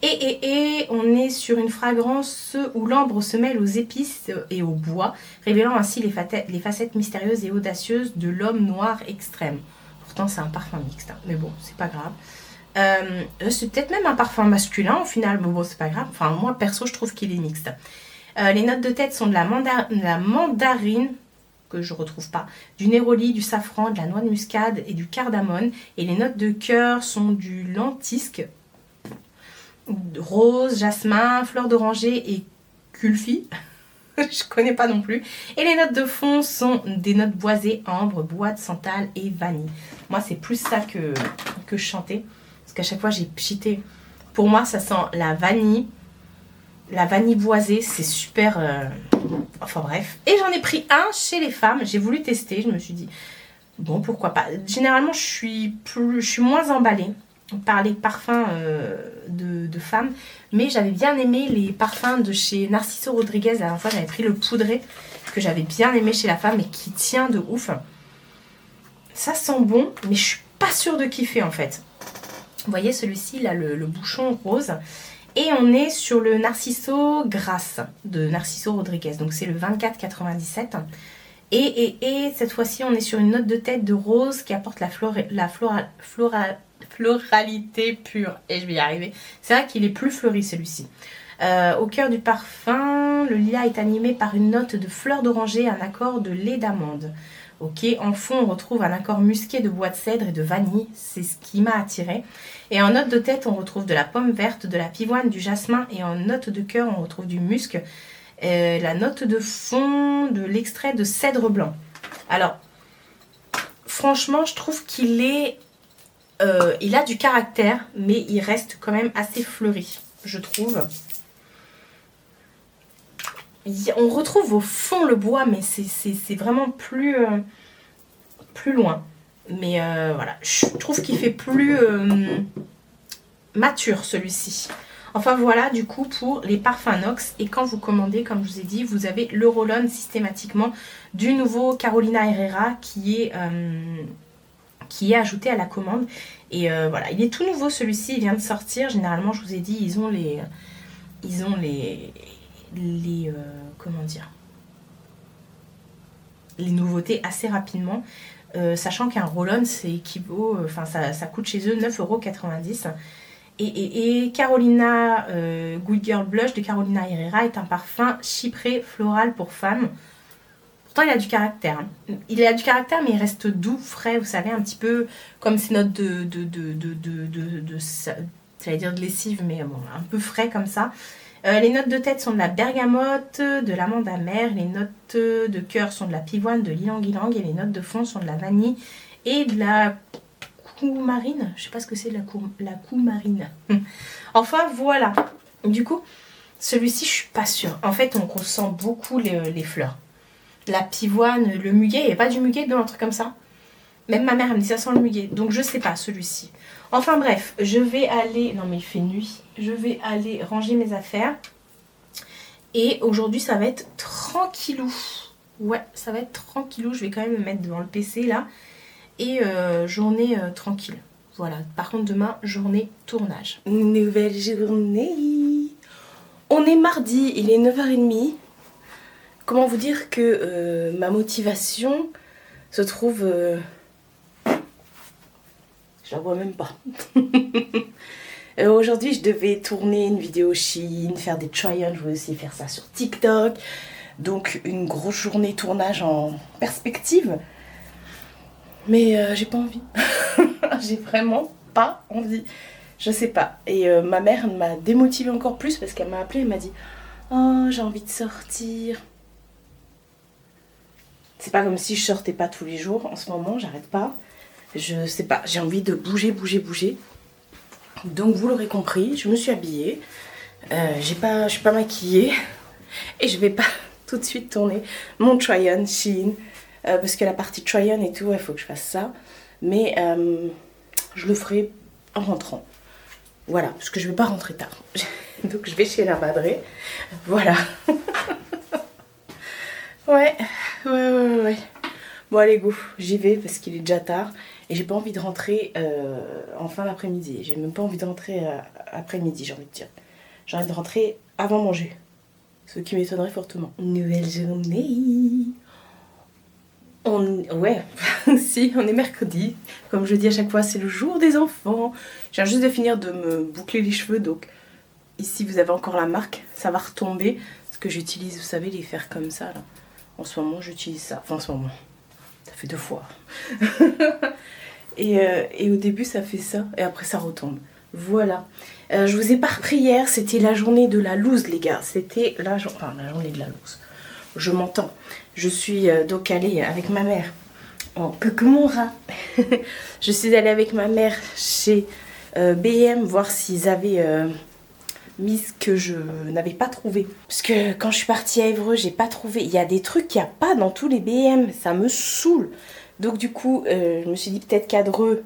Et on est sur une fragrance où l'ambre se mêle aux épices et au bois, révélant ainsi les facettes mystérieuses et audacieuses de l'homme noir extrême. Pourtant, c'est un parfum mixte, hein, mais bon, c'est pas grave. C'est peut-être même un parfum masculin au final, mais bon, c'est pas grave. Enfin, moi, perso, je trouve qu'il est mixte. Les notes de tête sont de la mandarine, que je retrouve pas, du néroli, du safran, de la noix de muscade et du cardamone. Et les notes de cœur sont du lentisque, rose, jasmin, fleur d'oranger et kulfi. Je connais pas non plus. Et les notes de fond sont des notes boisées, ambre, bois de santal et vanille. Moi, c'est plus ça que je chantais. Parce qu'à chaque fois, j'ai pchité. Pour moi, ça sent la vanille. La vanille boisée, c'est super... Enfin bref. Et j'en ai pris un chez les femmes. J'ai voulu tester. Je me suis dit, bon, pourquoi pas. Généralement, je suis moins emballée par les parfums de femmes, mais j'avais bien aimé les parfums de chez Narciso Rodriguez. La dernière fois, j'avais pris le poudré que j'avais bien aimé chez la femme et qui tient de ouf. Ça sent bon, mais je suis pas sûre de kiffer en fait. Vous voyez celui-ci, là, le bouchon rose. Et on est sur le Narciso Grasse de Narciso Rodriguez. Donc c'est le 24,97. Et cette fois-ci, on est sur une note de tête de rose qui apporte la floralité pure. Et je vais y arriver. C'est vrai qu'il est plus fleuri celui-ci. Au cœur du parfum, le lilas est animé par une note de fleur d'oranger, un accord de lait d'amande. Ok, en fond, on retrouve un accord musqué de bois de cèdre et de vanille. C'est ce qui m'a attiré. Et en note de tête, on retrouve de la pomme verte, de la pivoine, du jasmin. Et en note de cœur, on retrouve du musc. La note de fond, de l'extrait de cèdre blanc. Alors, franchement, je trouve qu'il est... il a du caractère, mais il reste quand même assez fleuri, je trouve. On retrouve au fond le bois, mais c'est vraiment plus loin. Mais voilà, je trouve qu'il fait plus mature celui-ci. Enfin voilà, du coup, pour les parfums Nox. Et quand vous commandez, comme je vous ai dit, vous avez le roll-on systématiquement du nouveau Carolina Herrera qui est ajouté à la commande. Et voilà, il est tout nouveau celui-ci, il vient de sortir. Généralement, je vous ai dit, ils ont les comment dire, les nouveautés assez rapidement. Sachant qu'un roll-on, c'est équivaut, enfin ça coûte chez eux 9,90 €. Et Carolina Good Girl Blush de Carolina Herrera est un parfum chypré floral pour femmes. Pourtant, il a du caractère. Hein. Il a du caractère, mais il reste doux, frais, vous savez, un petit peu comme ces notes j'allais dire de lessive, mais bon, un peu frais comme ça. Les notes de tête sont de la bergamote, de l'amande amère. Les notes de cœur sont de la pivoine, de l'ylang-ylang. Et les notes de fond sont de la vanille et de la coumarine. Je sais pas ce que c'est la coumarine. Enfin voilà. Du coup, celui-ci, je suis pas sûre. En fait, on ressent beaucoup les fleurs. La pivoine, le muguet. Il n'y a pas du muguet dans un truc comme ça. Même ma mère, elle me dit ça sent le muguet. Donc je sais pas, celui-ci. Enfin bref, je vais aller... Non mais il fait nuit. Je vais aller ranger mes affaires. Et aujourd'hui, ça va être tranquillou. Ouais, ça va être tranquillou. Je vais quand même me mettre devant le PC là. Et journée tranquille. Voilà. Par contre, demain, journée tournage. Nouvelle journée. On est mardi, il est 9h30. Comment vous dire que ma motivation se trouve... Je la vois même pas. Aujourd'hui, je devais tourner une vidéo Shein, faire des try-on. Je voulais aussi faire ça sur TikTok. Donc, une grosse journée tournage en perspective. Mais j'ai pas envie. J'ai vraiment pas envie. Je sais pas. Et ma mère m'a démotivée encore plus parce qu'elle m'a appelée et m'a dit « Oh, j'ai envie de sortir. » C'est pas comme si je sortais pas tous les jours. En ce moment, j'arrête pas. Je sais pas, j'ai envie de bouger. Donc vous l'aurez compris, je me suis habillée. Je suis pas maquillée. Et je vais pas tout de suite tourner mon try-on Shein. Parce que la partie try-on et tout, il faut que je fasse ça. Mais je le ferai en rentrant. Voilà, parce que je vais pas rentrer tard. Donc je vais chez la Madré. Voilà. Ouais. Bon allez go, j'y vais parce qu'il est déjà tard. Et j'ai pas envie de rentrer en fin d'après-midi. J'ai même pas envie de rentrer après-midi, j'ai envie de dire. J'ai envie de rentrer avant manger. Ce qui m'étonnerait fortement. Nouvelle journée. Ouais, si, on est mercredi. Comme je dis à chaque fois, c'est le jour des enfants. Je viens juste de finir de me boucler les cheveux. Donc ici, vous avez encore la marque. Ça va retomber. Parce que j'utilise, vous savez, les fers comme ça. Là. En ce moment, j'utilise ça. Enfin, en ce moment. Ça fait 2 fois. Et au début, ça fait ça. Et après, ça retombe. Voilà. Je vous ai pas repris hier. C'était la journée de la loose, les gars. C'était la journée de la loose. Je m'entends. Je suis donc allée avec ma mère. Un peu comme mon rat. Je suis allée avec ma mère chez BM voir s'ils avaient mis ce que je n'avais pas trouvé. Parce que quand je suis partie à Évreux, j'ai pas trouvé. Il y a des trucs qu'il n'y a pas dans tous les BM. Ça me saoule. Donc du coup, je me suis dit peut-être qu'à Dreux,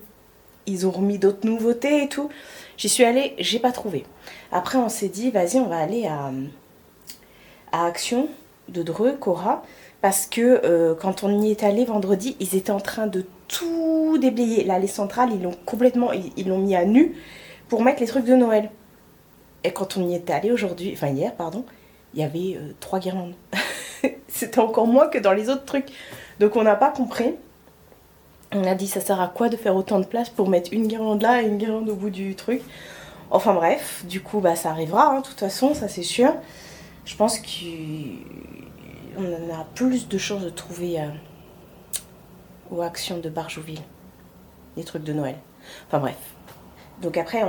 ils ont remis d'autres nouveautés et tout. J'y suis allée, j'ai pas trouvé. Après, on s'est dit, vas-y, on va aller à Action de Dreux, Cora. Parce que quand on y est allé vendredi, ils étaient en train de tout déblayer. Là, les centrales, ils l'ont mis à nu pour mettre les trucs de Noël. Et quand on y est allé hier, il y avait 3 guirlandes. C'était encore moins que dans les autres trucs. Donc on n'a pas compris. On a dit, ça sert à quoi de faire autant de place pour mettre une guirlande là et une guirlande au bout du truc. Enfin bref, du coup, ça arrivera, hein, de toute façon, ça c'est sûr. Je pense qu'on en a plus de chances de trouver aux actions de Barjouville des trucs de Noël. Enfin bref. Donc après,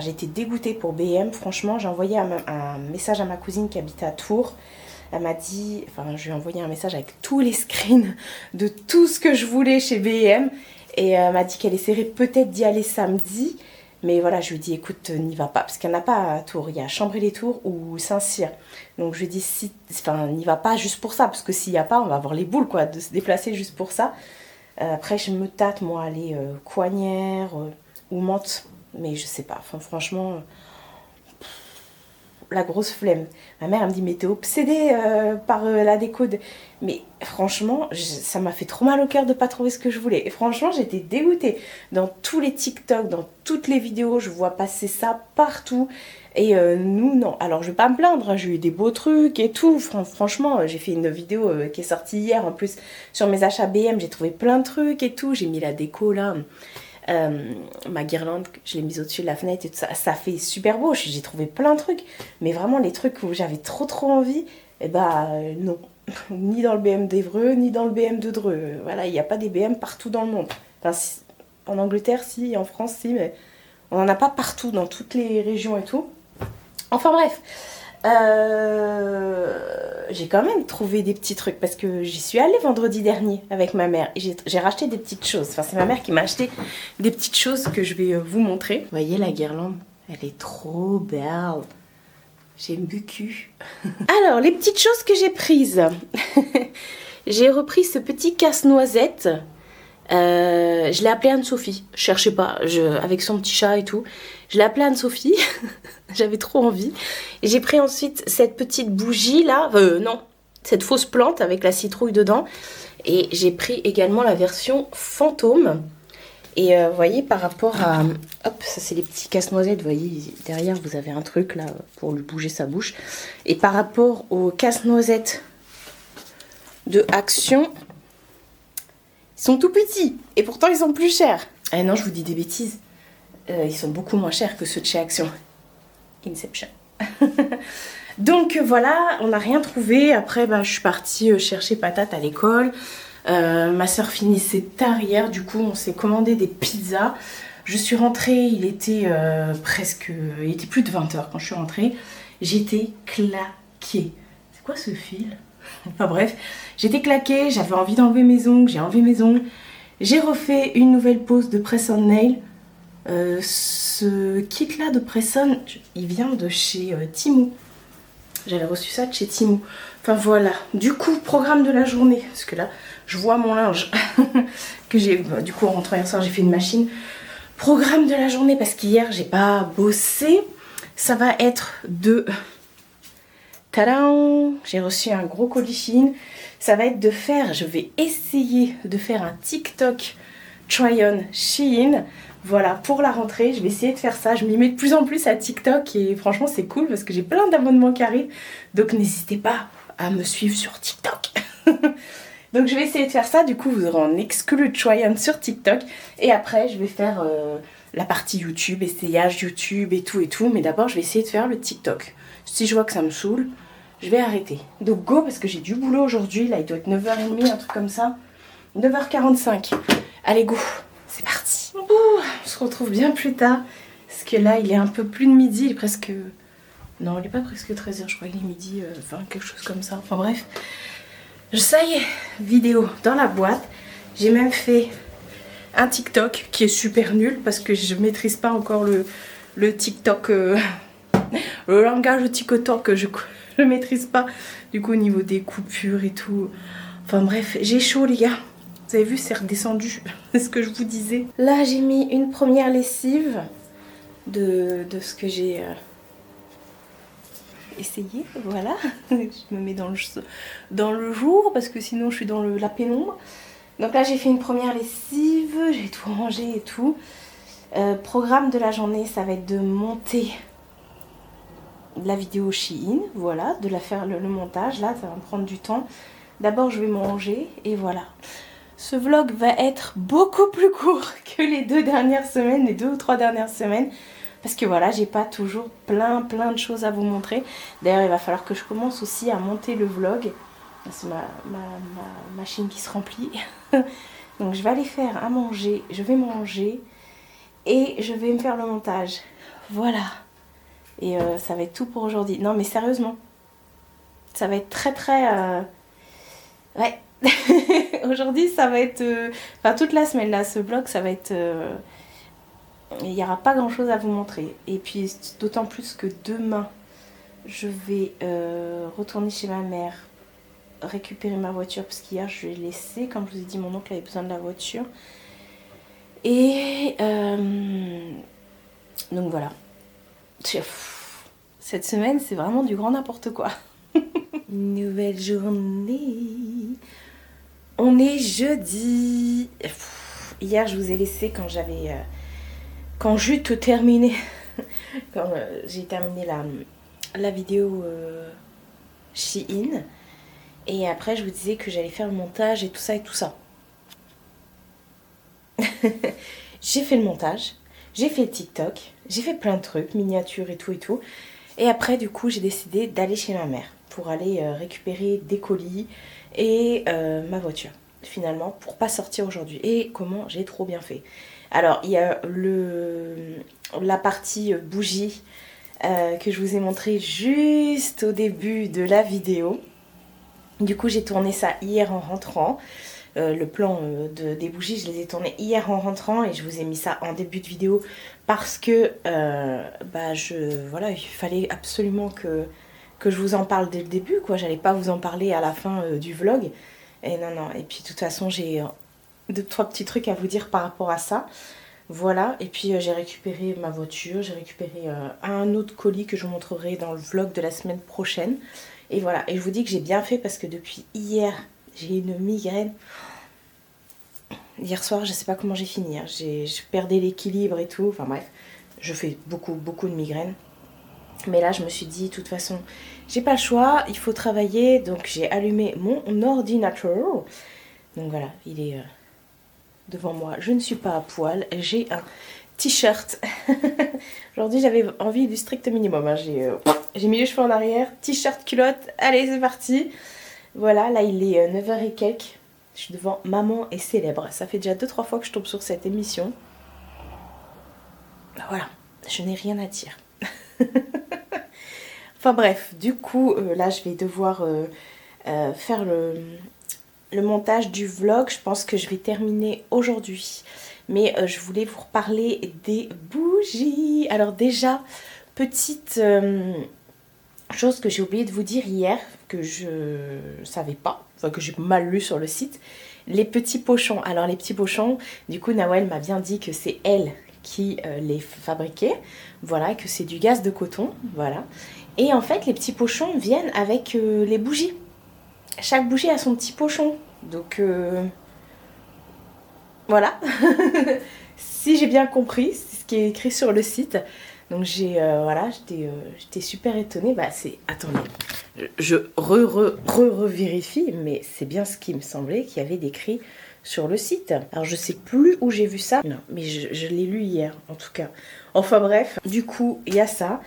j'ai été dégoûtée pour BM. Franchement, j'ai envoyé un message à ma cousine qui habitait à Tours. Elle m'a dit, je lui ai envoyé un message avec tous les screens de tout ce que je voulais chez BM. Et elle m'a dit qu'elle essaierait peut-être d'y aller samedi. Mais voilà, je lui ai dit, écoute, n'y va pas. Parce qu'il n'y en a pas à Tours. Il y a Chambray-les-Tours ou Saint-Cyr. Donc je lui ai dit, n'y va pas juste pour ça. Parce que s'il n'y a pas, on va avoir les boules, quoi, de se déplacer juste pour ça. Après, je me tâte, moi, aller Coignères ou Mantes. Mais je sais pas. Franchement... la grosse flemme. Ma mère elle me dit mais t'es obsédée par la déco mais franchement ça m'a fait trop mal au cœur de pas trouver ce que je voulais et franchement j'étais dégoûtée. Dans tous les TikTok, dans toutes les vidéos je vois passer ça partout et nous non. Alors je vais pas me plaindre, hein, j'ai eu des beaux trucs et tout. Franchement j'ai fait une vidéo qui est sortie hier en plus sur mes achats BM, j'ai trouvé plein de trucs et tout, j'ai mis la déco là. Ma guirlande, je l'ai mise au-dessus de la fenêtre et tout ça, ça fait super beau, j'ai trouvé plein de trucs, mais vraiment les trucs où j'avais trop envie, non, ni dans le BM d'Évreux, ni dans le BM de Dreux, voilà, il n'y a pas des BM partout dans le monde, en Angleterre si, en France si, mais on n'en a pas partout, dans toutes les régions et tout, enfin bref, J'ai quand même trouvé des petits trucs parce que j'y suis allée vendredi dernier avec ma mère et j'ai racheté des petites choses. Enfin, c'est ma mère qui m'a acheté des petites choses que je vais vous montrer. Vous voyez la guirlande? Elle est trop belle. J'aime beaucoup. Alors, les petites choses que j'ai prises. J'ai repris ce petit casse-noisette. Je l'ai appelé Anne-Sophie. Je cherchais pas, avec son petit chat et tout. Je l'ai appelée Anne-Sophie. J'avais trop envie. Et j'ai pris ensuite cette petite bougie là. Non, cette fausse plante avec la citrouille dedans. Et j'ai pris également la version fantôme. Et vous voyez, par rapport à... Hop, ça c'est les petits casse-noisettes. Vous voyez, derrière vous avez un truc là pour lui bouger sa bouche. Et par rapport aux casse-noisettes de Action... Ils sont tout petits et pourtant ils sont plus chers. Eh non, je vous dis des bêtises. Ils sont beaucoup moins chers que ceux de chez Action. Inception. Donc voilà, on n'a rien trouvé. Après, je suis partie chercher patate à l'école. Ma soeur finissait tard hier. Du coup, on s'est commandé des pizzas. Je suis rentrée, il était il était plus de 20h quand je suis rentrée. J'étais claquée. C'est quoi ce fil ? Enfin bref, j'étais claquée, j'avais envie d'enlever mes ongles, j'ai enlevé mes ongles. J'ai refait une nouvelle pose de press-on nail. Ce kit là de press-on, il vient de chez Temu. J'avais reçu ça de chez Temu. Enfin voilà, du coup, programme de la journée. Parce que là, je vois mon linge que j'ai... du coup, en rentrant hier soir, j'ai fait une machine. Programme de la journée, parce qu'hier, j'ai pas bossé. Ça va être de... Tadam! J'ai reçu un gros colis Shein. Ça va être de faire, je vais essayer de faire un TikTok try-on Shein. Voilà, pour la rentrée, je vais essayer de faire ça. Je m'y mets de plus en plus à TikTok et franchement, c'est cool parce que j'ai plein d'abonnements qui arrivent. Donc, n'hésitez pas à me suivre sur TikTok. Donc, je vais essayer de faire ça. Du coup, vous aurez un exclu try-on sur TikTok. Et après, je vais faire la partie YouTube, essayage YouTube et tout. Mais d'abord, je vais essayer de faire le TikTok. Si je vois que ça me saoule, je vais arrêter. Donc go, parce que j'ai du boulot aujourd'hui. Là, il doit être 9h30, un truc comme ça. 9h45. Allez, go. C'est parti. Ouh, on se retrouve bien plus tard. Parce que là, il est un peu plus de midi. Il est presque... Non, il n'est pas presque 13h. Je crois qu'il est midi. Enfin, quelque chose comme ça. Enfin, bref. Ça y est. Vidéo dans la boîte. J'ai même fait un TikTok qui est super nul. Parce que je maîtrise pas encore le TikTok... Le langage de TikTok que je maîtrise pas. Du coup, au niveau des coupures et tout. Enfin bref, j'ai chaud les gars. Vous avez vu, c'est redescendu. C'est ce que je vous disais. Là, j'ai mis une première lessive de ce que j'ai essayé. Voilà. Je me mets dans le jour parce que sinon je suis dans la pénombre. Donc là, j'ai fait une première lessive. J'ai tout rangé et tout. Programme de la journée, ça va être de monter la vidéo Shein, voilà, de la faire le montage. Là, ça va me prendre du temps. D'abord, je vais manger et voilà. Ce vlog va être beaucoup plus court que les 2 dernières semaines, les 2 ou 3 dernières semaines. Parce que voilà, j'ai pas toujours plein de choses à vous montrer. D'ailleurs, il va falloir que je commence aussi à monter le vlog. C'est ma machine qui se remplit. Donc, je vais aller faire à manger. Je vais manger et je vais me faire le montage. Voilà. Et ça va être tout pour aujourd'hui. Non mais sérieusement, ça va être très... Ouais. Aujourd'hui ça va être... Enfin toute la semaine là, ce vlog ça va être... Il n'y aura pas grand chose à vous montrer. Et puis d'autant plus que demain, je vais retourner chez ma mère, récupérer ma voiture. Parce qu'hier je l'ai laissée, comme je vous ai dit, mon oncle avait besoin de la voiture. Et... donc voilà. Cette semaine, c'est vraiment du grand n'importe quoi. Nouvelle journée. On est jeudi. Hier, je vous ai laissé quand j'avais... quand j'ai tout terminé. Quand j'ai terminé la vidéo Shein. Et après, je vous disais que j'allais faire le montage et tout ça et tout ça. J'ai fait le montage. J'ai fait TikTok, j'ai fait plein de trucs, miniatures et tout et tout. Et après, du coup, j'ai décidé d'aller chez ma mère pour aller récupérer des colis et ma voiture, finalement, pour pas sortir aujourd'hui. Et comment j'ai trop bien fait. Alors, il y a la partie bougie que je vous ai montré juste au début de la vidéo. Du coup j'ai tourné ça hier en rentrant. Le plan des bougies, je les ai tournées hier en rentrant et je vous ai mis ça en début de vidéo parce que voilà, il fallait absolument que je vous en parle dès le début, quoi. J'allais pas vous en parler à la fin du vlog. Et non, et puis de toute façon j'ai 2-3 petits trucs à vous dire par rapport à ça. Voilà, et puis j'ai récupéré ma voiture, j'ai récupéré un autre colis que je vous montrerai dans le vlog de la semaine prochaine. Et voilà, et je vous dis que j'ai bien fait parce que depuis hier, j'ai une migraine. Hier soir, je sais pas comment j'ai fini, hein. Je perdais l'équilibre et tout, enfin bref, je fais beaucoup de migraines. Mais là, je me suis dit, de toute façon, j'ai pas le choix, il faut travailler, donc j'ai allumé mon ordinateur. Donc voilà, il est devant moi, je ne suis pas à poil, j'ai un t-shirt. Aujourd'hui, j'avais envie du strict minimum, hein. J'ai mis les cheveux en arrière, t-shirt, culotte, allez, c'est parti. Voilà, là, il est 9h et quelques. Je suis devant Maman est célèbre. Ça fait déjà 2-3 fois que je tombe sur cette émission. Voilà, je n'ai rien à dire. Enfin bref, du coup, là je vais devoir faire le montage du vlog. Je pense que je vais terminer aujourd'hui. Mais je voulais vous reparler des bougies. Alors déjà, petite chose que j'ai oublié de vous dire hier, que je savais pas, enfin que j'ai mal lu sur le site, les petits pochons. Alors les petits pochons, du coup Nawel m'a bien dit que c'est elle qui les fabriquait, voilà, que c'est du gaz de coton, voilà. Et en fait les petits pochons viennent avec les bougies. Chaque bougie a son petit pochon, donc voilà. Si j'ai bien compris, c'est ce qui est écrit sur le site. Donc voilà, j'étais super étonnée. Bah c'est, attendez, je revérifie, mais c'est bien ce qui me semblait qu'il y avait décrit sur le site. Alors je sais plus où j'ai vu ça, non, mais je l'ai lu hier en tout cas. Enfin bref, du coup il y a ça.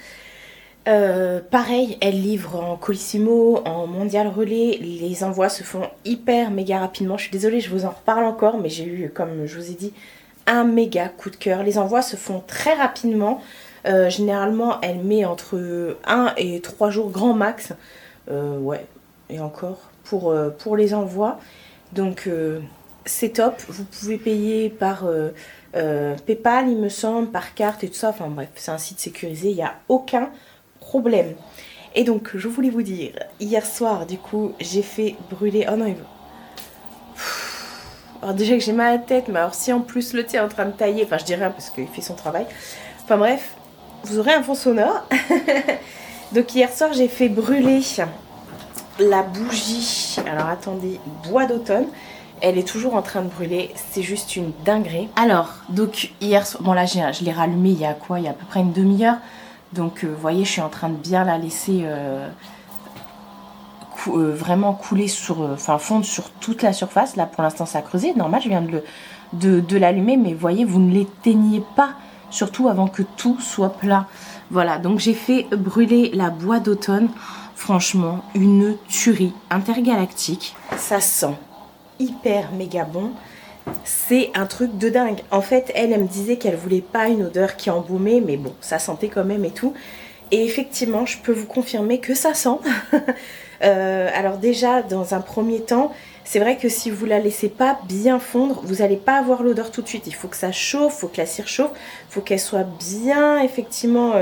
Pareil, elle livre en Colissimo, en Mondial Relais. Les envois se font hyper méga rapidement. Je suis désolée, je vous en reparle encore, mais j'ai eu, comme je vous ai dit, un méga coup de cœur. Les envois se font très rapidement. Généralement, elle met entre 1 et 3 jours grand max. Ouais, et encore pour les envois. Donc, c'est top. Vous pouvez payer par PayPal, il me semble, par carte et tout ça. Enfin bref, c'est un site sécurisé, il n'y a aucun problème. Et donc, je voulais vous dire, hier soir, du coup, j'ai fait brûler... Oh non, il veut... Alors déjà que j'ai mal à la tête, mais alors si en plus le thé est en train de tailler, enfin je dis rien parce qu'il fait son travail. Enfin bref, vous aurez un fond sonore. Donc hier soir j'ai fait brûler la bougie. Alors attendez, bois d'automne. Elle est toujours en train de brûler, c'est juste une dinguerie. Alors, donc hier soir, bon là je l'ai rallumée il y a quoi? Il y a à peu près une demi-heure. Donc vous voyez, je suis en train de bien la laisser... vraiment couler sur, enfin fondre sur toute la surface. Là pour l'instant ça a creusé, normal, je viens de l'allumer, mais voyez, vous ne l'éteignez pas, surtout avant que tout soit plat. Voilà, donc j'ai fait brûler la bois d'automne. Franchement, une tuerie intergalactique. Ça sent hyper méga bon. C'est un truc de dingue. En fait, elle me disait qu'elle voulait pas une odeur qui embaumait, mais bon, ça sentait quand même et tout. Et effectivement, je peux vous confirmer que ça sent. Alors déjà, dans un premier temps, c'est vrai que si vous la laissez pas bien fondre, vous n'allez pas avoir l'odeur tout de suite. Il faut que ça chauffe, il faut que la cire chauffe, il faut qu'elle soit bien effectivement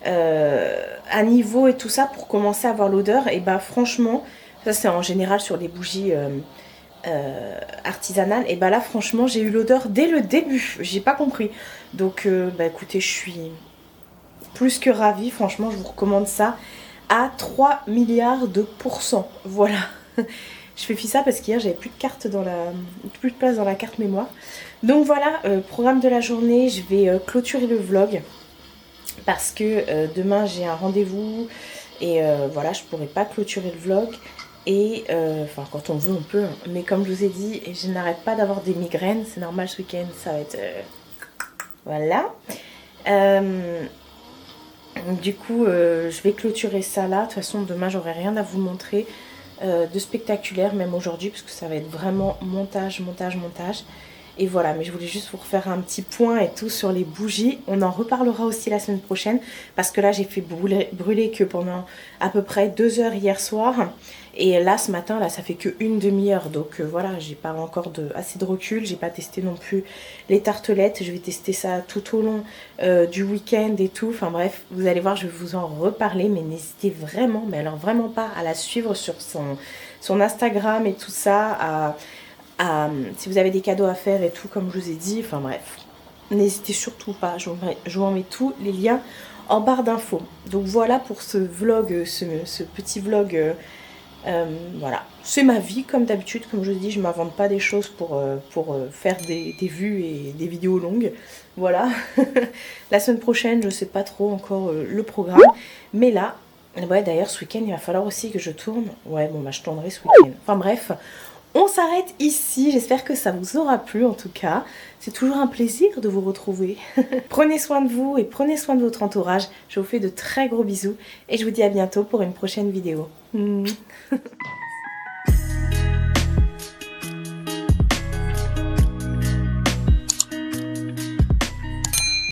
à niveau et tout ça pour commencer à avoir l'odeur. Et bah franchement, ça c'est en général sur les bougies artisanales. Et bah là franchement, j'ai eu l'odeur dès le début. J'ai pas compris. Donc bah écoutez, je suis plus que ravie. Franchement, je vous recommande ça à 3 milliards de %. Voilà. Je fais ça parce qu'hier j'avais plus de carte plus de place dans la carte mémoire. Donc voilà, programme de la journée, je vais clôturer le vlog parce que demain j'ai un rendez-vous et voilà, je pourrais pas clôturer le vlog. Et enfin quand on veut on peut, mais comme je vous ai dit, je n'arrête pas d'avoir des migraines, c'est normal, ce week-end ça va être voilà. Du coup, je vais clôturer ça là. De toute façon, demain, j'aurai rien à vous montrer de spectaculaire, même aujourd'hui, parce que ça va être vraiment montage. Et voilà, mais je voulais juste vous refaire un petit point et tout sur les bougies. On en reparlera aussi la semaine prochaine parce que là j'ai fait brûler que pendant à peu près 2 heures hier soir. Et là ce matin, là ça fait que une demi-heure. Donc voilà, j'ai pas encore assez de recul. J'ai pas testé non plus les tartelettes. Je vais tester ça tout au long du week-end et tout. Enfin bref, vous allez voir, je vais vous en reparler. Mais n'hésitez vraiment, mais alors vraiment pas à la suivre sur son Instagram et tout ça. Si vous avez des cadeaux à faire et tout, comme je vous ai dit, enfin bref, n'hésitez surtout pas, je vous en mets tous les liens en barre d'infos. Donc voilà pour ce vlog, ce petit vlog, voilà, c'est ma vie comme d'habitude, comme je vous dis, je ne m'invente pas des choses pour faire des vues et des vidéos longues, voilà. La semaine prochaine, je ne sais pas trop encore le programme, mais là, ouais d'ailleurs ce week-end il va falloir aussi que je tourne, ouais bon bah je tournerai ce week-end, enfin bref. On s'arrête ici, j'espère que ça vous aura plu en tout cas. C'est toujours un plaisir de vous retrouver. Prenez soin de vous et prenez soin de votre entourage. Je vous fais de très gros bisous et je vous dis à bientôt pour une prochaine vidéo.